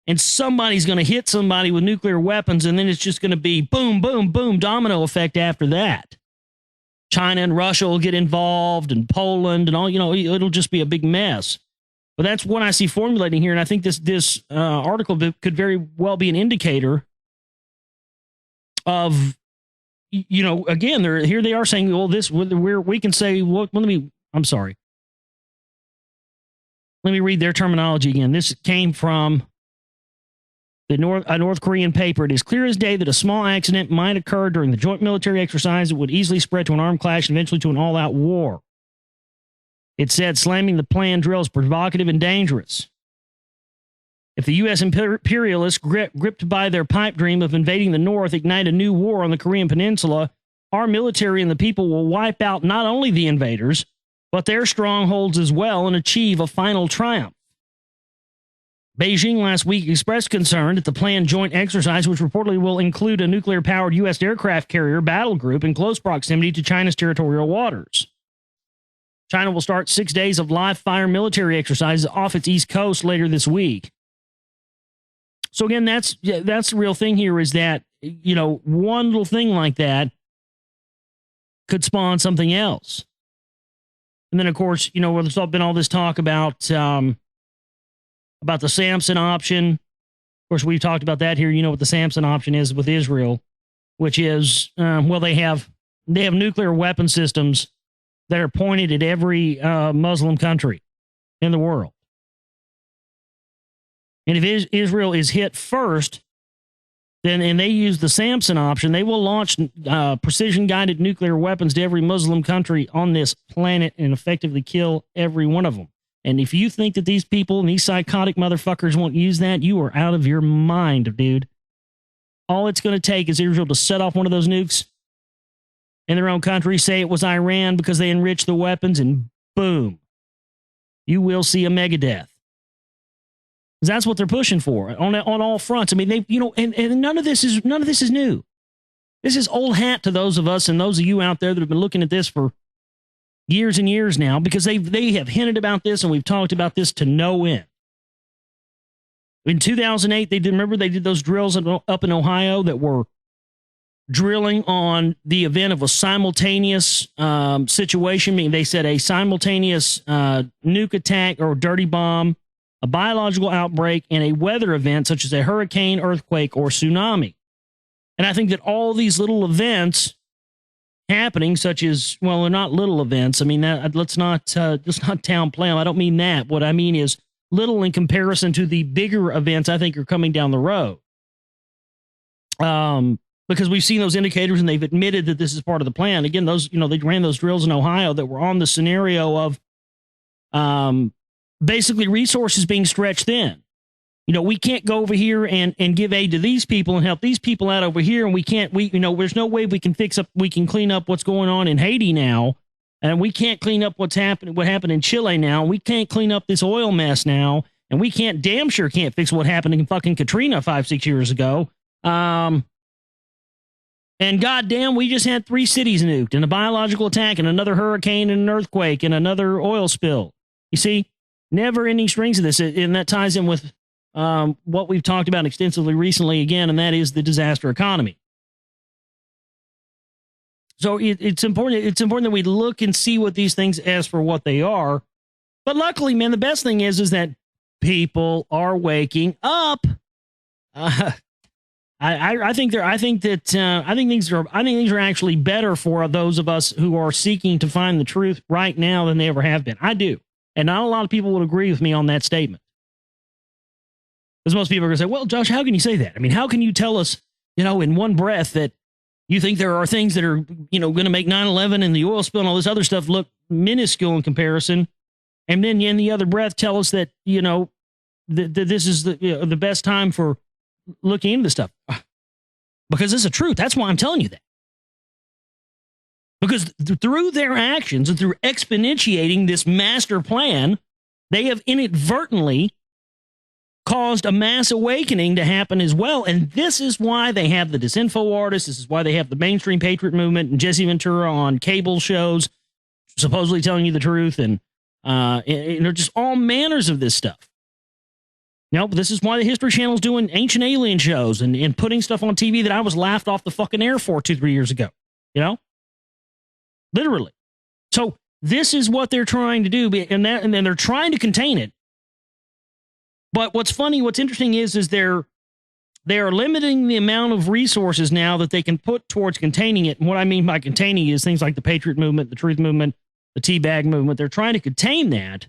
and somebody's going to hit somebody with nuclear weapons, and then it's just going to be boom, boom, boom, domino effect after that. China and Russia will get involved, and Poland, and all, it'll just be a big mess. But that's what I see formulating here, and I think this article could very well be an indicator of, again, here they are saying, well, we can say, well, I'm sorry. Let me read their terminology again. This came from a North Korean paper. It is clear as day that a small accident might occur during the joint military exercise that would easily spread to an armed clash and eventually to an all-out war. It said slamming the planned drill is provocative and dangerous. If the U.S. imperialists, gripped by their pipe dream of invading the North, ignite a new war on the Korean Peninsula, our military and the people will wipe out not only the invaders, but their strongholds as well, and achieve a final triumph. Beijing last week expressed concern that the planned joint exercise, which reportedly will include a nuclear-powered U.S. aircraft carrier battle group in close proximity to China's territorial waters. China will start 6 days of live-fire military exercises off its east coast later this week. So again, that's the real thing here, is that, one little thing like that could spawn something else. And then, of course, there's been all this talk about the Samson option. Of course, we've talked about that here. You know what the Samson option is with Israel, which is, they have nuclear weapon systems that are pointed at every Muslim country in the world. And if Israel is hit first, then and they use the Samson option. They will launch precision-guided nuclear weapons to every Muslim country on this planet and effectively kill every one of them. And if you think that these people and these psychotic motherfuckers won't use that, you are out of your mind, dude. All it's going to take is Israel to set off one of those nukes in their own country, say it was Iran because they enriched the weapons, and boom, you will see a megadeath. That's what they're pushing for on all fronts. I mean, they, you know, and none of this is new. This is old hat to those of us and those of you out there that have been looking at this for years and years now, because they have hinted about this and we've talked about this to no end. In 2008, they did those drills up in Ohio that were drilling on the event of a simultaneous situation. I mean, they said a simultaneous nuke attack or dirty bomb, a biological outbreak, and a weather event such as a hurricane, earthquake, or tsunami. And I think that all these little events happening, such as, well, they're not little events. I mean, let's not downplay them. I don't mean that. What I mean is little in comparison to the bigger events I think are coming down the road. Because we've seen those indicators and they've admitted that this is part of the plan. Again, those, you know, they ran those drills in Ohio that were on the scenario of basically resources being stretched thin. You know, we can't go over here and give aid to these people and help these people out over here. And there's no way we can clean up what's going on in Haiti now. And we can't clean up what happened in Chile now. We can't clean up this oil mess now. And we damn sure can't fix what happened in fucking Katrina 5-6 years ago. And goddamn, we just had 3 cities nuked and a biological attack and another hurricane and an earthquake and another oil spill. You see, never ending strings of this. And that ties in with what we've talked about extensively recently again, and that is the disaster economy. So it's important that we look and see what these things as for what they are. But luckily, man, the best thing is that people are waking up. I think things are actually better for those of us who are seeking to find the truth right now than they ever have been. I do. And not a lot of people would agree with me on that statement. Because most people are going to say, well, Josh, how can you say that? I mean, how can you tell us, you know, in one breath that you think there are things that are, you know, going to make 9/11 and the oil spill and all this other stuff look minuscule in comparison, and then in the other breath tell us that, you know, this is the best time for looking into this stuff? Because it's the truth. That's why I'm telling you that. Because through their actions and through exponentiating this master plan, they have inadvertently caused a mass awakening to happen as well. And this is why they have the disinfo artists. This is why they have the mainstream patriot movement and Jesse Ventura on cable shows, supposedly telling you the truth. And they're just all manners of this stuff. But this is why the History Channel's doing ancient alien shows and putting stuff on TV that I was laughed off the fucking air for 2-3 years ago. You know? Literally. So this is what they're trying to do. And then they're trying to contain it. But what's interesting is they are limiting the amount of resources now that they can put towards containing it. And what I mean by containing is things like the Patriot Movement, the Truth Movement, the Teabag Movement. They're trying to contain that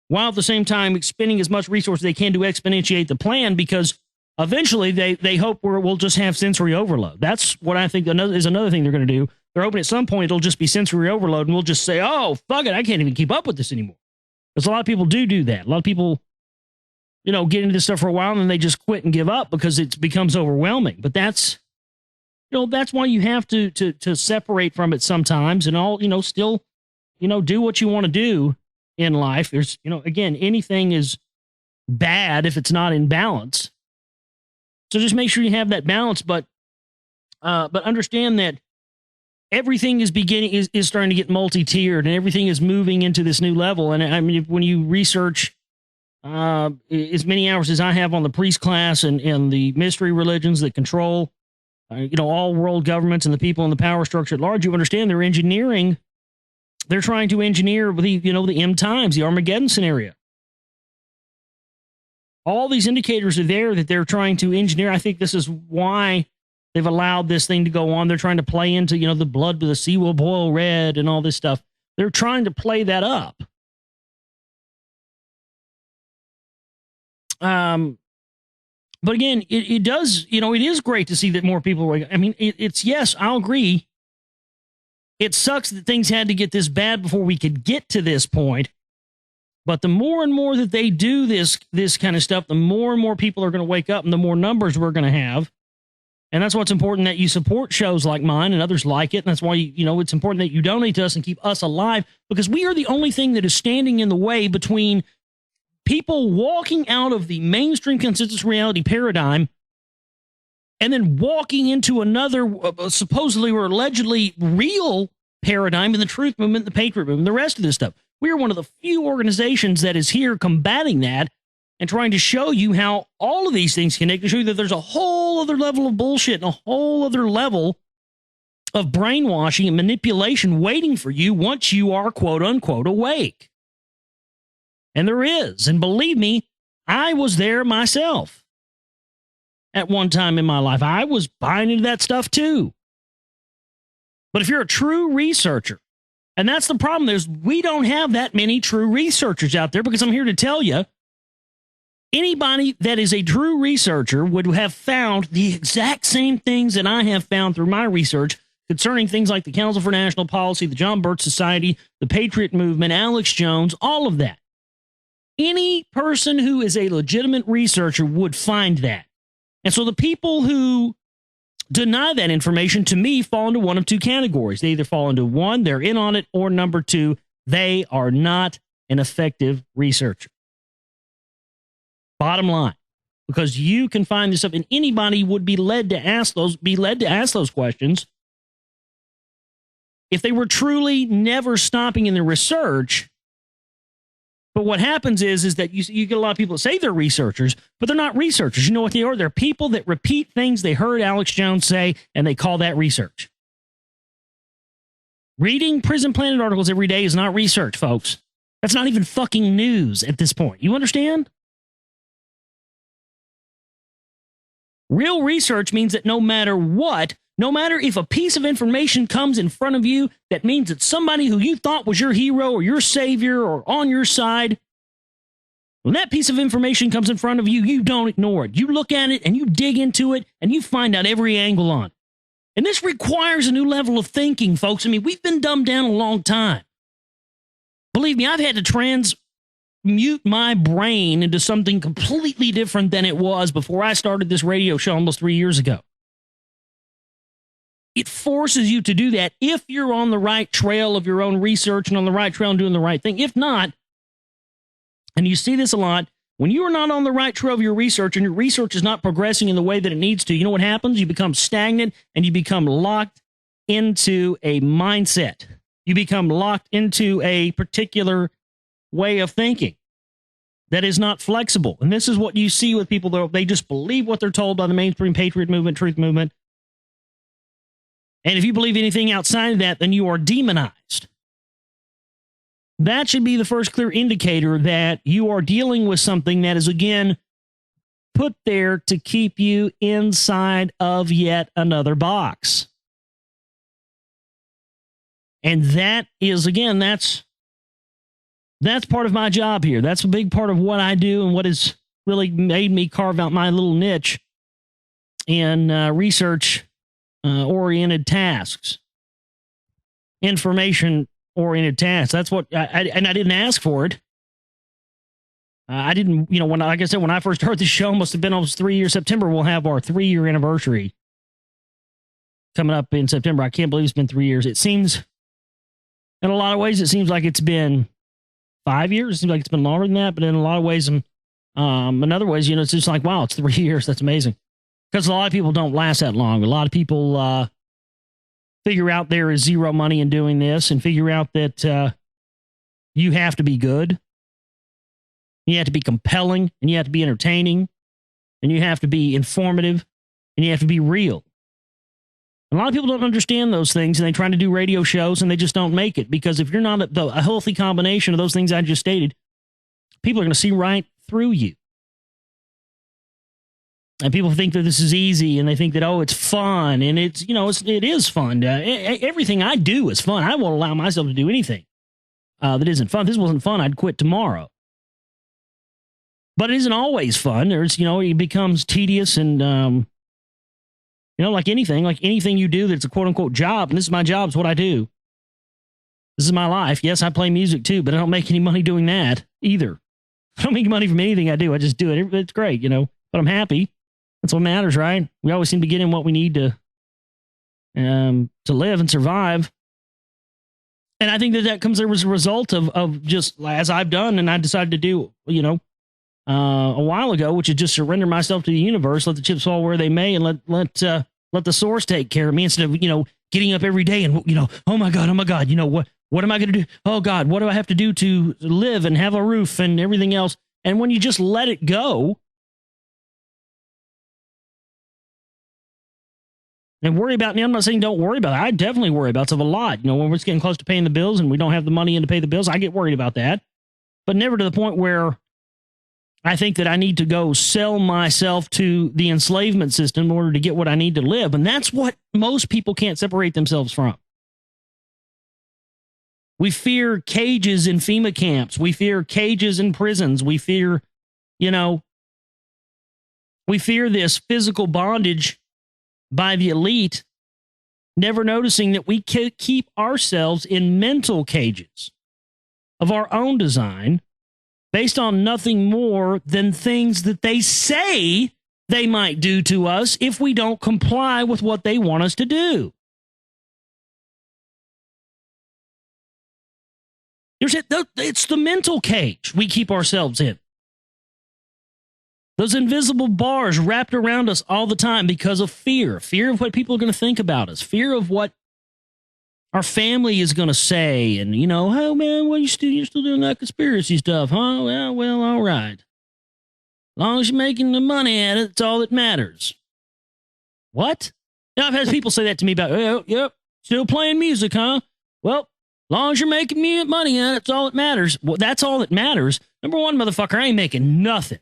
while at the same time spending as much resources they can to exponentiate the plan, because eventually they hope we'll just have sensory overload. That's what I think is another thing they're going to do. They're hoping at some point it'll just be sensory overload and we'll just say, oh, fuck it, I can't even keep up with this anymore. Because a lot of people do that. A lot of people, you know, get into this stuff for a while and then they just quit and give up because it becomes overwhelming. But that's why you have to separate from it sometimes and still, do what you want to do in life. There's, again, anything is bad if it's not in balance. So just make sure you have that balance, but understand that everything is starting to get multi-tiered and everything is moving into this new level. And I mean, when you research as many hours as I have on the priest class and the mystery religions that control, all world governments and the people in the power structure at large, you understand they're trying to engineer the end times, the Armageddon scenario. All these indicators are there that they're trying to engineer. I think this is why they've allowed this thing to go on. They're trying to play into, the blood with the sea will boil red and all this stuff. They're trying to play that up. But again, it does, it is great to see that more people are. I mean, it's yes, I'll agree. It sucks that things had to get this bad before we could get to this point. But the more and more that they do this kind of stuff, the more and more people are going to wake up and the more numbers we're going to have. And that's why it's important that you support shows like mine and others like it. And that's why, it's important that you donate to us and keep us alive, because we are the only thing that is standing in the way between people walking out of the mainstream consensus reality paradigm and then walking into another supposedly or allegedly real paradigm in the truth movement, the patriot movement, the rest of this stuff. We are one of the few organizations that is here combating that and trying to show you how all of these things connect, to show you that there's a whole other level of bullshit and a whole other level of brainwashing and manipulation waiting for you once you are quote unquote awake. And there is. And believe me, I was there myself at one time in my life. I was buying into that stuff too. But if you're a true researcher, and that's the problem, is we don't have that many true researchers out there, because I'm here to tell you, anybody that is a true researcher would have found the exact same things that I have found through my research concerning things like the Council for National Policy, the John Birch Society, the Patriot Movement, Alex Jones, all of that. Any person who is a legitimate researcher would find that. And so the people who deny that information, to me, fall into one of two categories. They either fall into one, they're in on it, or number two, they are not an effective researcher. Bottom line, because you can find this stuff, and anybody would be led to ask those questions if they were truly never stopping in their research. But what happens is that you get a lot of people that say they're researchers, but they're not researchers. You know what they are? They're people that repeat things they heard Alex Jones say, and they call that research. Reading Prison Planet articles every day is not research, folks. That's not even fucking news at this point. You understand? Real research means that no matter what, no matter if a piece of information comes in front of you that means that somebody who you thought was your hero or your savior or on your side, when that piece of information comes in front of you, you don't ignore it. You look at it and you dig into it and you find out every angle on it. And this requires a new level of thinking, folks. I mean, we've been dumbed down a long time. Believe me, I've had to transmute my brain into something completely different than it was before I started this radio show almost 3 years ago. It forces you to do that if you're on the right trail of your own research and on the right trail and doing the right thing. If not, and you see this a lot, when you are not on the right trail of your research and your research is not progressing in the way that it needs to, you know what happens? You become stagnant and you become locked into a mindset. You become locked into a particular way of thinking that is not flexible. And this is what you see with people that they just believe what they're told by the mainstream patriot movement, truth movement. And if you believe anything outside of that, then you are demonized. That should be the first clear indicator that you are dealing with something that is, again, put there to keep you inside of yet another box. And that is, again, that's part of my job here. That's a big part of what I do and what has really made me carve out my little niche in research oriented tasks, information oriented tasks. That's what and I didn't ask for it. I didn't, like I said, when I first started the show, must have been almost 3 years. September, we'll have our 3-year anniversary coming up in September. I can't believe it's been 3 years. It seems, in a lot of ways, it seems like it's been 5 years. It seems like it's been longer than that. But in a lot of ways, in other ways, it's just like, wow, it's 3 years. That's amazing. Because a lot of people don't last that long. A lot of people figure out there is zero money in doing this and figure out that you have to be good. You have to be compelling, and you have to be entertaining, and you have to be informative, and you have to be real. A lot of people don't understand those things, and they try to do radio shows, and they just don't make it. Because if you're not a healthy combination of those things I just stated, people are going to see right through you. And people think that this is easy, and they think that, oh, it's fun, and it is fun. Everything I do is fun. I won't allow myself to do anything that isn't fun. If this wasn't fun, I'd quit tomorrow. But it isn't always fun. There's, it becomes tedious and, like anything you do that's a quote unquote job. And this is my job. It's what I do. This is my life. Yes, I play music too, but I don't make any money doing that either. I don't make money from anything I do. I just do it. It's great, but I'm happy. That's what matters, right? We always seem to get in what we need to live and survive. And I think that comes as a result of just as I've done and I decided to do, a while ago, which is just surrender myself to the universe, let the chips fall where they may, and let the source take care of me instead of, getting up every day and, oh my God, what am I going to do? Oh God, what do I have to do to live and have a roof and everything else? And when you just let it go and worry about, I'm not saying don't worry about it. I definitely worry about stuff a lot. When we're getting close to paying the bills and we don't have the money in to pay the bills, I get worried about that, but never to the point where I think that I need to go sell myself to the enslavement system in order to get what I need to live. And that's what most people can't separate themselves from. We fear cages in FEMA camps. We fear cages in prisons. We fear, we fear this physical bondage by the elite, never noticing that we keep ourselves in mental cages of our own design based on nothing more than things that they say they might do to us if we don't comply with what they want us to do. It's the mental cage we keep ourselves in. Those invisible bars wrapped around us all the time because of fear. Fear of what people are going to think about us. Fear of what our family is going to say. And, oh, man, you're still doing that conspiracy stuff, huh? Well, all right. As long as you're making the money at it, it's all that matters. What? Now, I've had people say that to me about, yep, still playing music, huh? Well, as long as you're making money at it, it's all that matters. Well, that's all that matters. Number one, motherfucker, I ain't making nothing.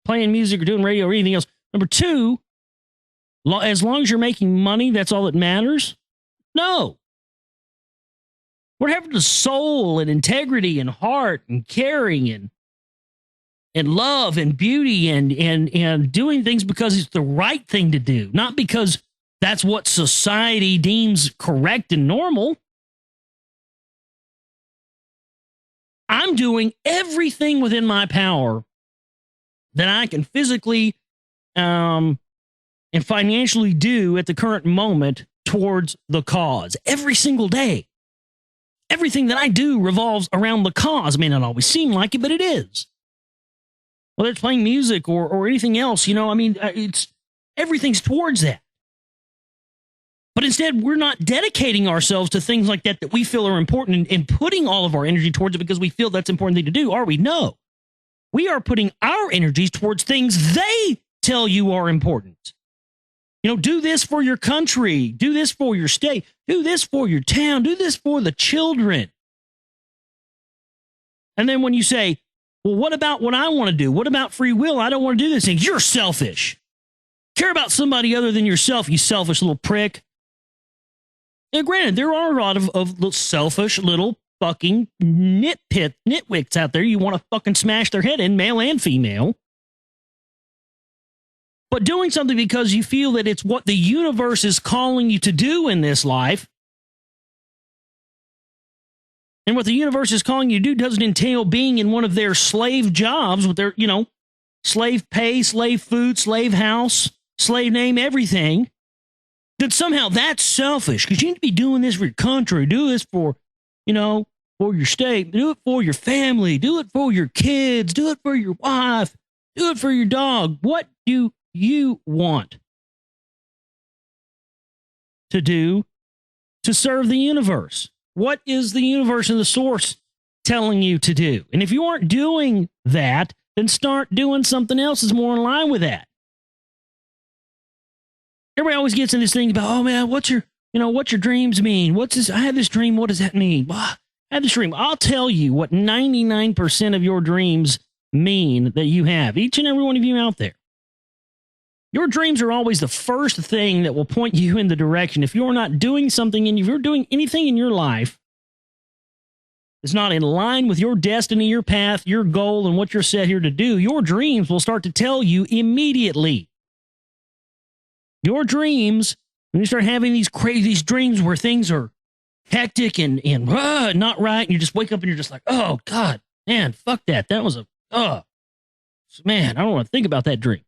Playing music or doing radio or anything else. Number two, as long as you're making money, that's all that matters? No. What happened to soul and integrity and heart and caring and love and beauty and doing things because it's the right thing to do, not because that's what society deems correct and normal? I'm doing everything within my power that I can physically and financially do at the current moment towards the cause every single day. Everything that I do revolves around the cause. It may not always seem like it, but it is. Whether it's playing music or anything else, it's everything's towards that. But instead, we're not dedicating ourselves to things like that we feel are important and putting all of our energy towards it because we feel that's an important thing to do, are we? No. We are putting our energies towards things they tell you are important. Do this for your country. Do this for your state. Do this for your town. Do this for the children. And then when you say, well, what about what I want to do? What about free will? I don't want to do this thing. You're selfish. Care about somebody other than yourself, you selfish little prick. And granted, there are a lot of selfish little fucking nitwicks out there you want to fucking smash their head in, male and female. But doing something because you feel that it's what the universe is calling you to do in this life, and what the universe is calling you to do doesn't entail being in one of their slave jobs with their, slave pay, slave food, slave house, slave name, everything, then somehow that's selfish because you need to be doing this for your country, do this for, for your state, do it for your family, do it for your kids, do it for your wife, do it for your dog. What do you want to do to serve the universe? What is the universe and the source telling you to do? And if you aren't doing that, then start doing something else that's more in line with that. Everybody always gets in this thing about, oh man, what's your dreams mean? What's this? I had this dream. What does that mean? I had this dream. I'll tell you what 99% of your dreams mean that you have. Each and every one of you out there. Your dreams are always the first thing that will point you in the direction. If you're not doing something and if you're doing anything in your life is not in line with your destiny, your path, your goal, and what you're set here to do, your dreams will start to tell you immediately. Your dreams, when you start having these crazy dreams where things are hectic and not right, and you just wake up and you're just like, oh, God, man, fuck that. That was man, I don't want to think about that dream.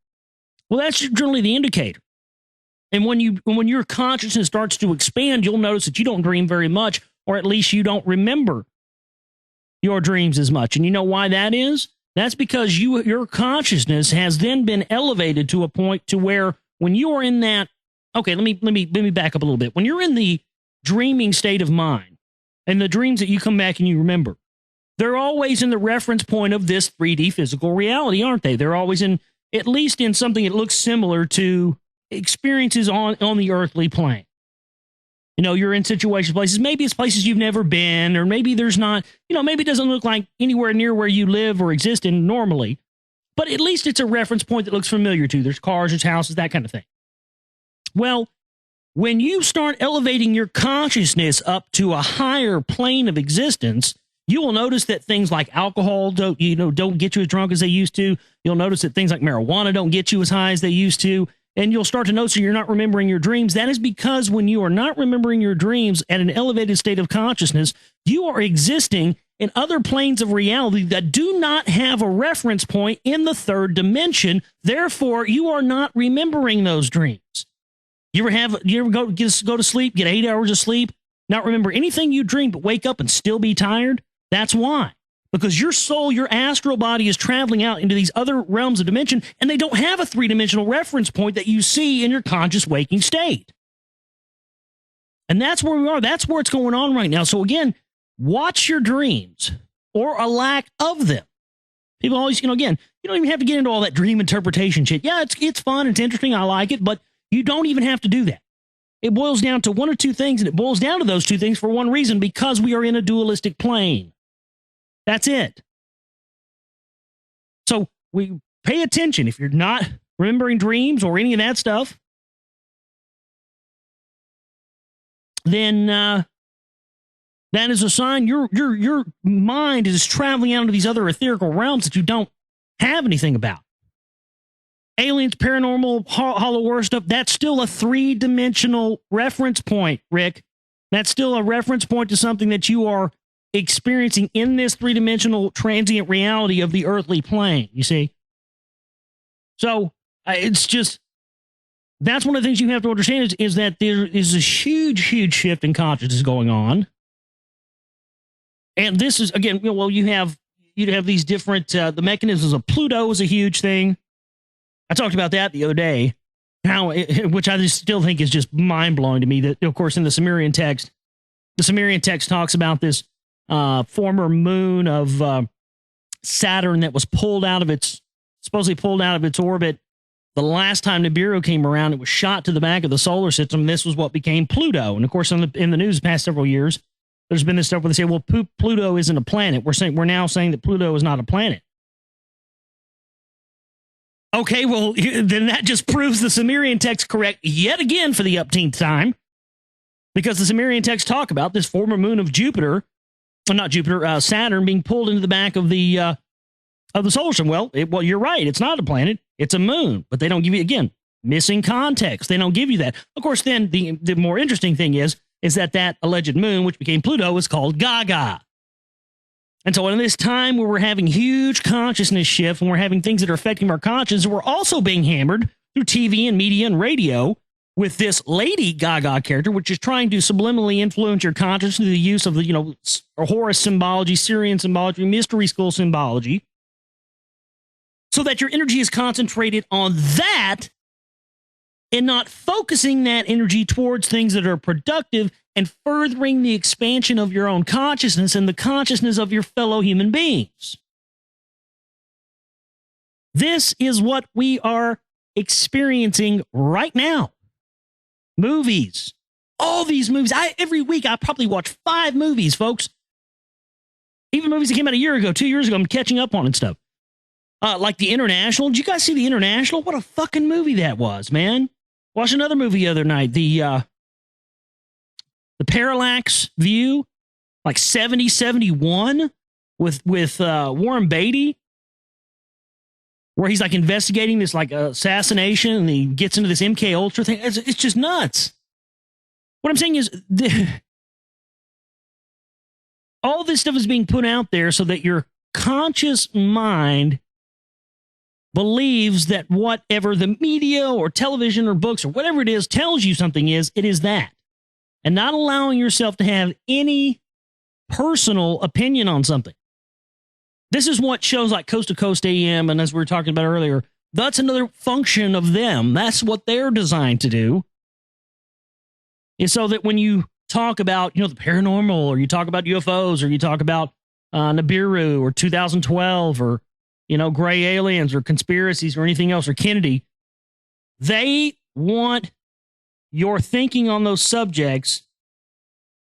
Well, that's generally the indicator. And when your consciousness starts to expand, you'll notice that you don't dream very much, or at least you don't remember your dreams as much. And you know why that is? That's because your consciousness has then been elevated to a point to where when you are in that, okay, let me back up a little bit. When you're in the dreaming state of mind and the dreams that you come back and you remember, they're always in the reference point of this 3D physical reality, aren't they? They're always in, at least in something that looks similar to experiences on the earthly plane. You know, you're in situations, places, maybe it's places you've never been, or maybe there's not, maybe it doesn't look like anywhere near where you live or exist in normally, but at least it's a reference point that looks familiar to you. There's cars, there's houses, that kind of thing. Well, when you start elevating your consciousness up to a higher plane of existence, you will notice that things like alcohol don't get you as drunk as they used to. You'll notice that things like marijuana don't get you as high as they used to. And you'll start to notice that you're not remembering your dreams. That is because when you are not remembering your dreams at an elevated state of consciousness, you are existing in other planes of reality that do not have a reference point in the third dimension. Therefore, you are not remembering those dreams. You ever go to sleep, get 8 hours of sleep, not remember anything you dreamed, but wake up and still be tired? That's why. Because your soul, your astral body is traveling out into these other realms of dimension, and they don't have a three-dimensional reference point that you see in your conscious waking state. And that's where we are. That's where it's going on right now. So again, watch your dreams or a lack of them. People always, again, you don't even have to get into all that dream interpretation shit. Yeah, it's fun, it's interesting, I like it, but you don't even have to do that. It boils down to one or two things, and it boils down to those two things for one reason, because we are in a dualistic plane. That's it. So we pay attention. If you're not remembering dreams or any of that stuff, then that is a sign your mind is traveling out into these other etherical realms that you don't have anything about. Aliens, paranormal, hollow earth stuff, that's still a three-dimensional reference point, Rick. That's still a reference point to something that you are experiencing in this three-dimensional transient reality of the earthly plane, you see? So it's just, that's one of the things you have to understand is that there is a huge, huge shift in consciousness going on. And this is, again, well, you have these different, the mechanisms of Pluto is a huge thing. I talked about that the other day, which I just still think is just mind-blowing to me, that, of course, in the Sumerian text talks about this former moon of Saturn that was supposedly pulled out of its orbit. The last time Nibiru came around, it was shot to the back of the solar system. This was what became Pluto. And of course, in the news the past several years, there's been this stuff where they say, well, Pluto isn't a planet. We're now saying that Pluto is not a planet. Okay, well, then that just proves the Sumerian text correct yet again for the upteenth time, because the Sumerian texts talk about this former moon of Saturn being pulled into the back of the solar system. Well, you're right. It's not a planet. It's a moon. But they don't give you, again, missing context. They don't give you that. Of course, then the more interesting thing is that alleged moon, which became Pluto, is called Gaga. And so in this time where we're having huge consciousness shift and we're having things that are affecting our consciousness, we're also being hammered through TV and media and radio with this Lady Gaga character, which is trying to subliminally influence your consciousness through the use of the, Horus symbology, Syrian symbology, mystery school symbology, so that your energy is concentrated on that and not focusing that energy towards things that are productive and furthering the expansion of your own consciousness and the consciousness of your fellow human beings. This is what we are experiencing right now. Movies. All these movies. Every week I probably watch 5 movies, folks. Even movies that came out a year ago, 2 years ago, I'm catching up on and stuff. Like The International. Did you guys see The International? What a fucking movie that was, man. Watched another movie the other night, the Parallax View. like 70, 71 with Warren Beatty, where he's like investigating this like assassination, and he gets into this MK Ultra thing. It's just nuts. What I'm saying is, all this stuff is being put out there so that your conscious mind believes that whatever the media or television or books or whatever it is tells you something is, it is that. And not allowing yourself to have any personal opinion on something. This is what shows like Coast to Coast AM, and as we were talking about earlier, that's another function of them. That's what they're designed to do. Is so that when you talk about, the paranormal, or you talk about UFOs, or you talk about Nibiru, or 2012, or, gray aliens, or conspiracies, or anything else, or Kennedy, they want your thinking on those subjects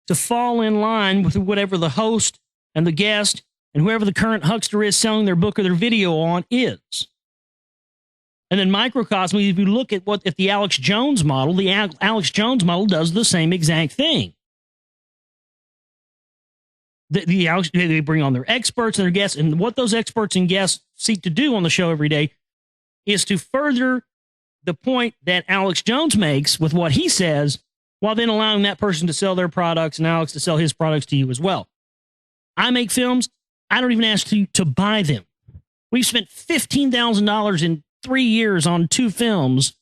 to fall in line with whatever the host and the guest and whoever the current huckster is selling their book or their video on is. And then microcosm, if you look at if the Alex Jones model, the Alex Jones model does the same exact thing. They bring on their experts and their guests, and what those experts and guests seek to do on the show every day is to further the point that Alex Jones makes with what he says, while then allowing that person to sell their products and Alex to sell his products to you as well. I make films. I don't even ask you to buy them. We've spent $15,000 in 3 years on 2 films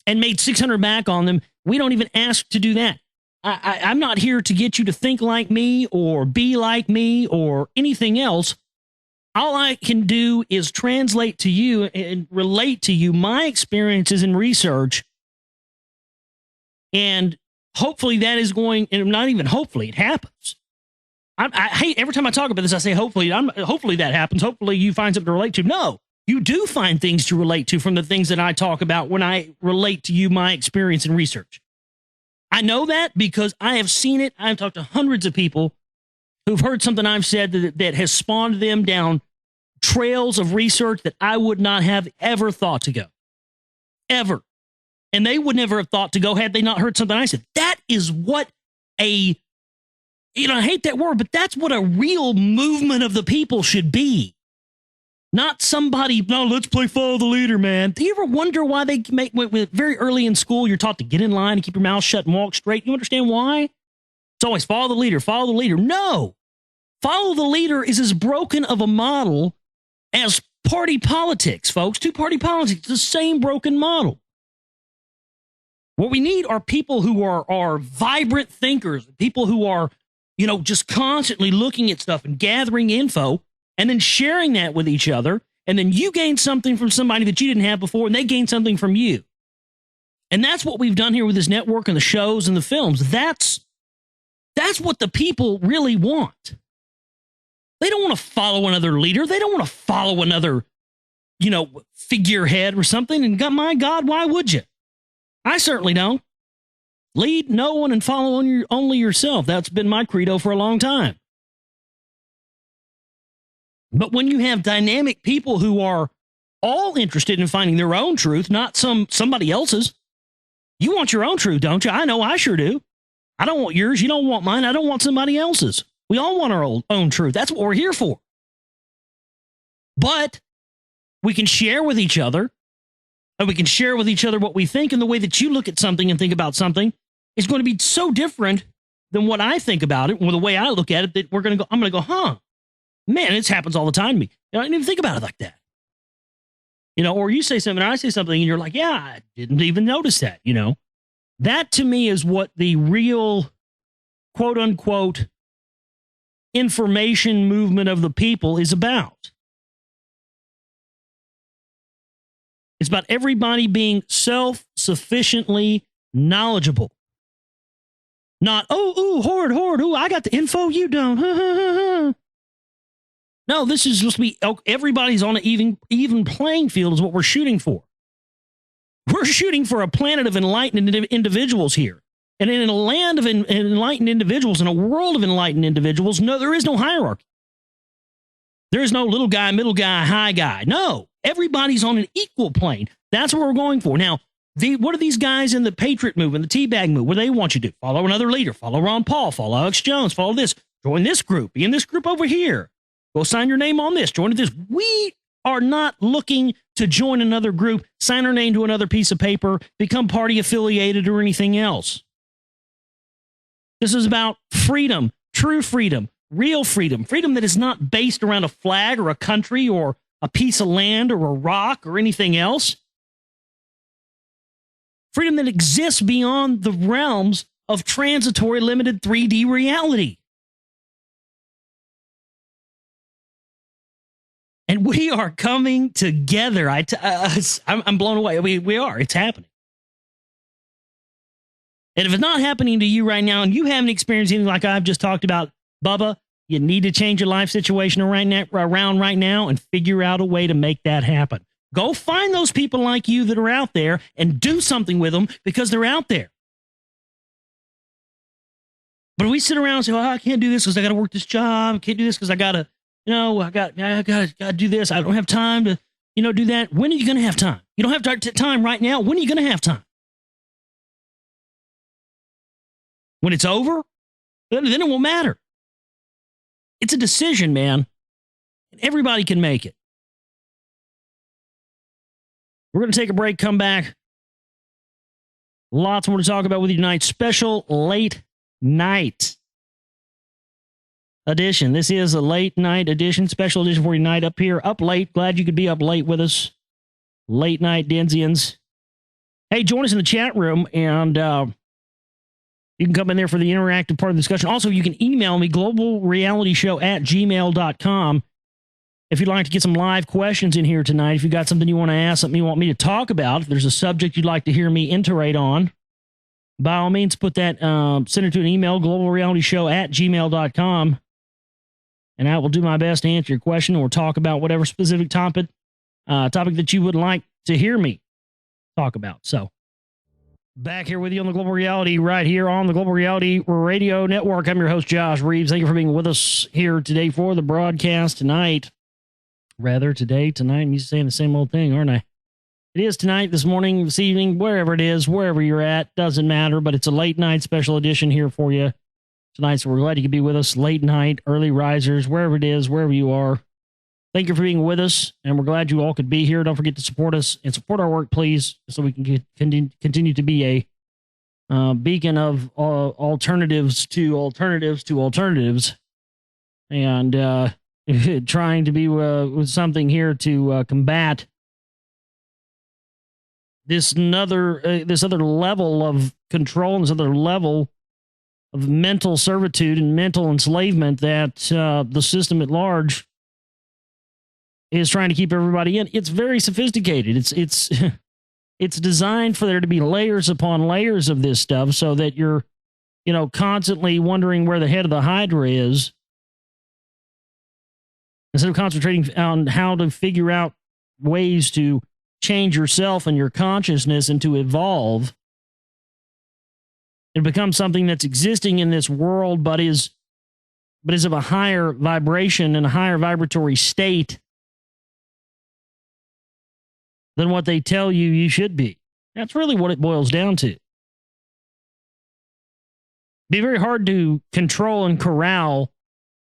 and made $600 back on them. We don't even ask to do that. I'm not here to get you to think like me or be like me or anything else. All I can do is translate to you and relate to you my experiences in research. And hopefully that is going, and not even hopefully, it happens. I hate every time I talk about this, I say, hopefully that happens. Hopefully you find something to relate to. No, you do find things to relate to from the things that I talk about when I relate to you my experience in research. I know that because I have seen it. I've talked to hundreds of people who've heard something I've said that has spawned them down trails of research that I would not have ever thought to go. Ever. And they would never have thought to go had they not heard something I said. That is what I hate that word, but that's what a real movement of the people should be. Not somebody, no, let's play follow the leader, man. Do you ever wonder why they make, very early in school, you're taught to get in line and keep your mouth shut and walk straight? You understand why? It's always follow the leader, follow the leader. No. Follow the leader is as broken of a model as party politics, folks. Two-party politics, the same broken model. What we need are people who are vibrant thinkers, people who are, just constantly looking at stuff and gathering info and then sharing that with each other. And then you gain something from somebody that you didn't have before, and they gain something from you. And that's what we've done here with this network and the shows and the films. That's what the people really want. They don't want to follow another leader. They don't want to follow another, figurehead or something. And my God, why would you? I certainly don't. Lead no one and follow only yourself. That's been my credo for a long time. But when you have dynamic people who are all interested in finding their own truth, not somebody else's, you want your own truth, don't you? I know I sure do. I don't want yours. You don't want mine. I don't want somebody else's. We all want our own truth. That's what we're here for. But we can share with each other, and we can share with each other what we think, and the way that you look at something and think about something is going to be so different than what I think about it, or the way I look at it, that I'm going to go, huh, man, this happens all the time to me. I didn't even think about it like that. Or you say something, and I say something, and you're like, yeah, I didn't even notice that, That to me is what the real, quote unquote, information movement of the people is about. It's about everybody being self-sufficiently knowledgeable. Not, horde, I got the info, you don't. No, this is supposed to be, everybody's on an even playing field is what we're shooting for. We're shooting for a planet of enlightened individuals here. And in a land of enlightened individuals, in a world of enlightened individuals, no, there is no hierarchy. There is no little guy, middle guy, high guy. No, everybody's on an equal plane. That's what we're going for. Now, What are these guys in the Patriot movement, the Teabag movement, what do they want you to do? Follow another leader, follow Ron Paul, follow Alex Jones, follow this, join this group, be in this group over here, go sign your name on this, join this. We are not looking to join another group, sign our name to another piece of paper, become party affiliated or anything else. This is about freedom, true freedom, real freedom, freedom that is not based around a flag or a country or a piece of land or a rock or anything else. Freedom that exists beyond the realms of transitory limited 3D reality. And we are coming together. I'm blown away. We are. It's happening. And if it's not happening to you right now and you haven't experienced anything like I've just talked about, Bubba, you need to change your life situation around right now and figure out a way to make that happen. Go find those people like you that are out there and do something with them because they're out there. But we sit around and say, "Oh, I can't do this because I got to work this job. I can't do this because I got to, I got to do this. I don't have time to, do that." When are you going to have time? You don't have time right now. When are you going to have time? When it's over? Then it won't matter. It's a decision, man. Everybody can make it. We're going to take a break, come back. Lots more to talk about with you tonight. Special late night edition. This is a late night edition, special edition for you tonight up here, up late. Glad you could be up late with us. Late night Denzians. Hey, join us in the chat room, and you can come in there for the interactive part of the discussion. Also, you can email me, globalrealityshow@gmail.com. If you'd like to get some live questions in here tonight, if you got something you want to ask, something you want me to talk about, if there's a subject you'd like to hear me iterate on, by all means, put that, send it to an email, globalrealityshow@gmail.com, and I will do my best to answer your question or talk about whatever specific topic that you would like to hear me talk about. So, back here with you on the Global Reality, right here on the Global Reality Radio Network. I'm your host, Josh Reeves. Thank you for being with us here today for the broadcast tonight. Rather, tonight. I'm used to saying the same old thing, aren't I? It is tonight, this morning, this evening, wherever it is, wherever you're at, doesn't matter, but it's a late night special edition here for you tonight, so we're glad you could be with us. Late night, early risers, wherever it is, wherever you are. Thank you for being with us, and we're glad you all could be here. Don't forget to support us and support our work, please, so we can continue to be a beacon of alternatives to alternatives, and trying to be with something here to combat this other level of control and this other level of mental servitude and mental enslavement that the system at large is trying to keep everybody in. It's very sophisticated. It's designed for there to be layers upon layers of this stuff so that you're, constantly wondering where the head of the Hydra is, instead of concentrating on how to figure out ways to change yourself and your consciousness and to evolve. It becomes something that's existing in this world, but is of a higher vibration and a higher vibratory state than what they tell you should be. That's really what it boils down to. It'd be very hard to control and corral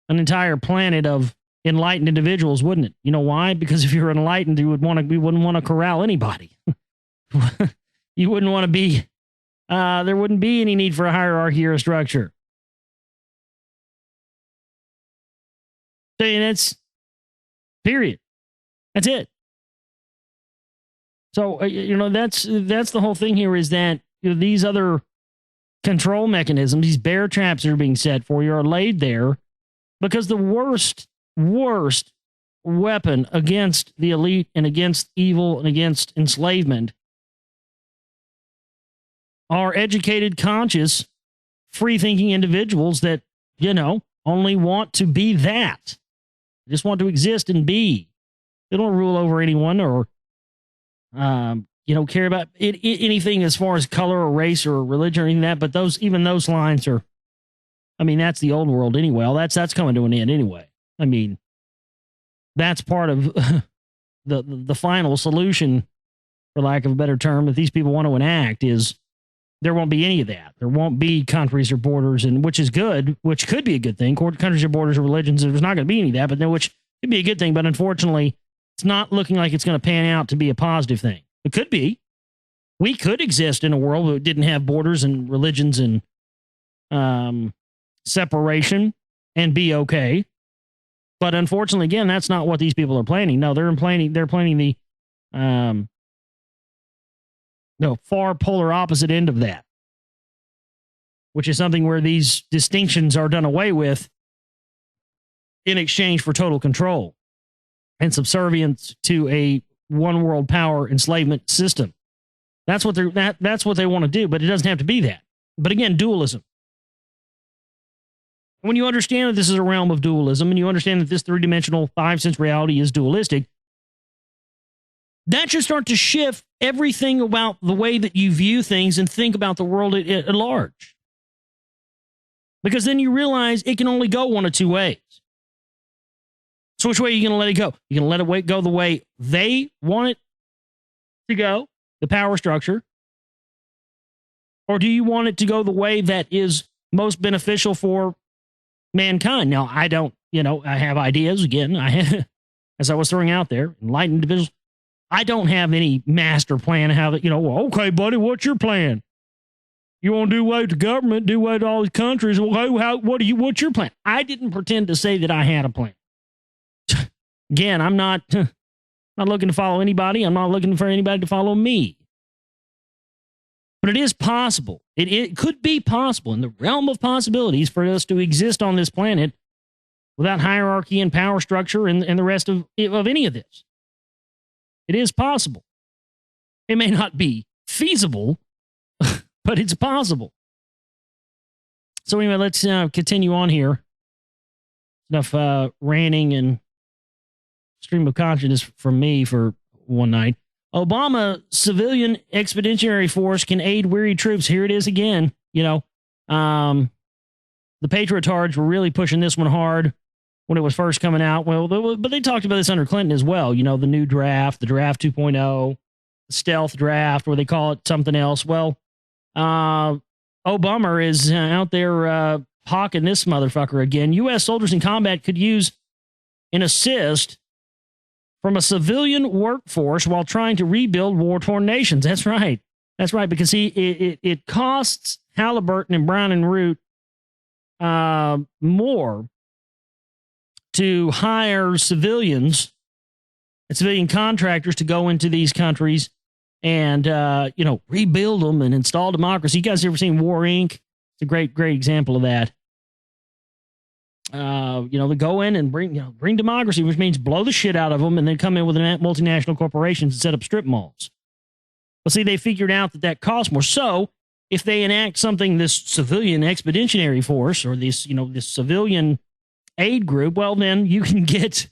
an entire planet of enlightened individuals, wouldn't it? You know why? Because if you're enlightened, we wouldn't want to corral anybody. You wouldn't want to be, there wouldn't be any need for a hierarchy or a structure. So that's, period. That's it. So, that's the whole thing here, is that these other control mechanisms, these bear traps that are being set for you, are laid there because the worst weapon against the elite and against evil and against enslavement are educated, conscious, free-thinking individuals that, only want to be that. They just want to exist and be. They don't rule over anyone or, care about anything as far as color or race or religion or anything like that. But even those lines are, that's the old world anyway. Well, that's coming to an end anyway. That's part of the final solution for lack of a better term, that these people want to enact is there won't be any of that. There won't be countries or borders, and which is good, which could be a good thing. Countries or borders or religions, there's not going to be any of that, but then which could be a good thing. But unfortunately, it's not looking like it's going to pan out to be a positive thing. It could be. We could exist in a world that didn't have borders and religions and separation and be okay. But unfortunately, again, that's not what these people are planning. No, they're planning the far polar opposite end of that, which is something where these distinctions are done away with in exchange for total control and subservience to a one world power enslavement system. That's what that's what they want to do, but it doesn't have to be that. But again, dualism. When you understand that this is a realm of dualism, and you understand that this three-dimensional, five-sense reality is dualistic, that should start to shift everything about the way that you view things and think about the world at large. Because then you realize it can only go one of two ways. So which way are you going to let it go? You're going to let it go the way they want it to go, the power structure? Or do you want it to go the way that is most beneficial for mankind? Now, I don't, I have ideas, again, as I was throwing out there, enlightened individuals. I don't have any master plan of how that, well, okay, buddy, what's your plan? You want to do away with the government, do away with all these countries. Well, what's your plan? I didn't pretend to say that I had a plan. Again, I'm not looking to follow anybody. I'm not looking for anybody to follow me. But it is possible. It could be possible in the realm of possibilities for us to exist on this planet without hierarchy and power structure and the rest of any of this. It is possible. It may not be feasible, but it's possible. So anyway, let's continue on here. Enough ranting and stream of consciousness from me for one night. Obama civilian expeditionary force can aid weary troops. Here it is again. The patriotards were really pushing this one hard when it was first coming out. Well, but they talked about this under Clinton as well. The new draft, the draft 2.0, the stealth draft, where they call it something else. Well, Obama is out there hawking this motherfucker again. U.S. soldiers in combat could use an assist from a civilian workforce while trying to rebuild war-torn nations. That's right. That's right. Because it costs Halliburton and Brown and Root more to hire civilians and civilian contractors to go into these countries and rebuild them and install democracy. You guys ever seen War Inc.? It's a great example of that. They go in and bring democracy, which means blow the shit out of them and then come in with multinational corporations and set up strip malls. But see, they figured out that costs more. So if they enact something, this civilian expeditionary force or this civilian aid group, well, then you can get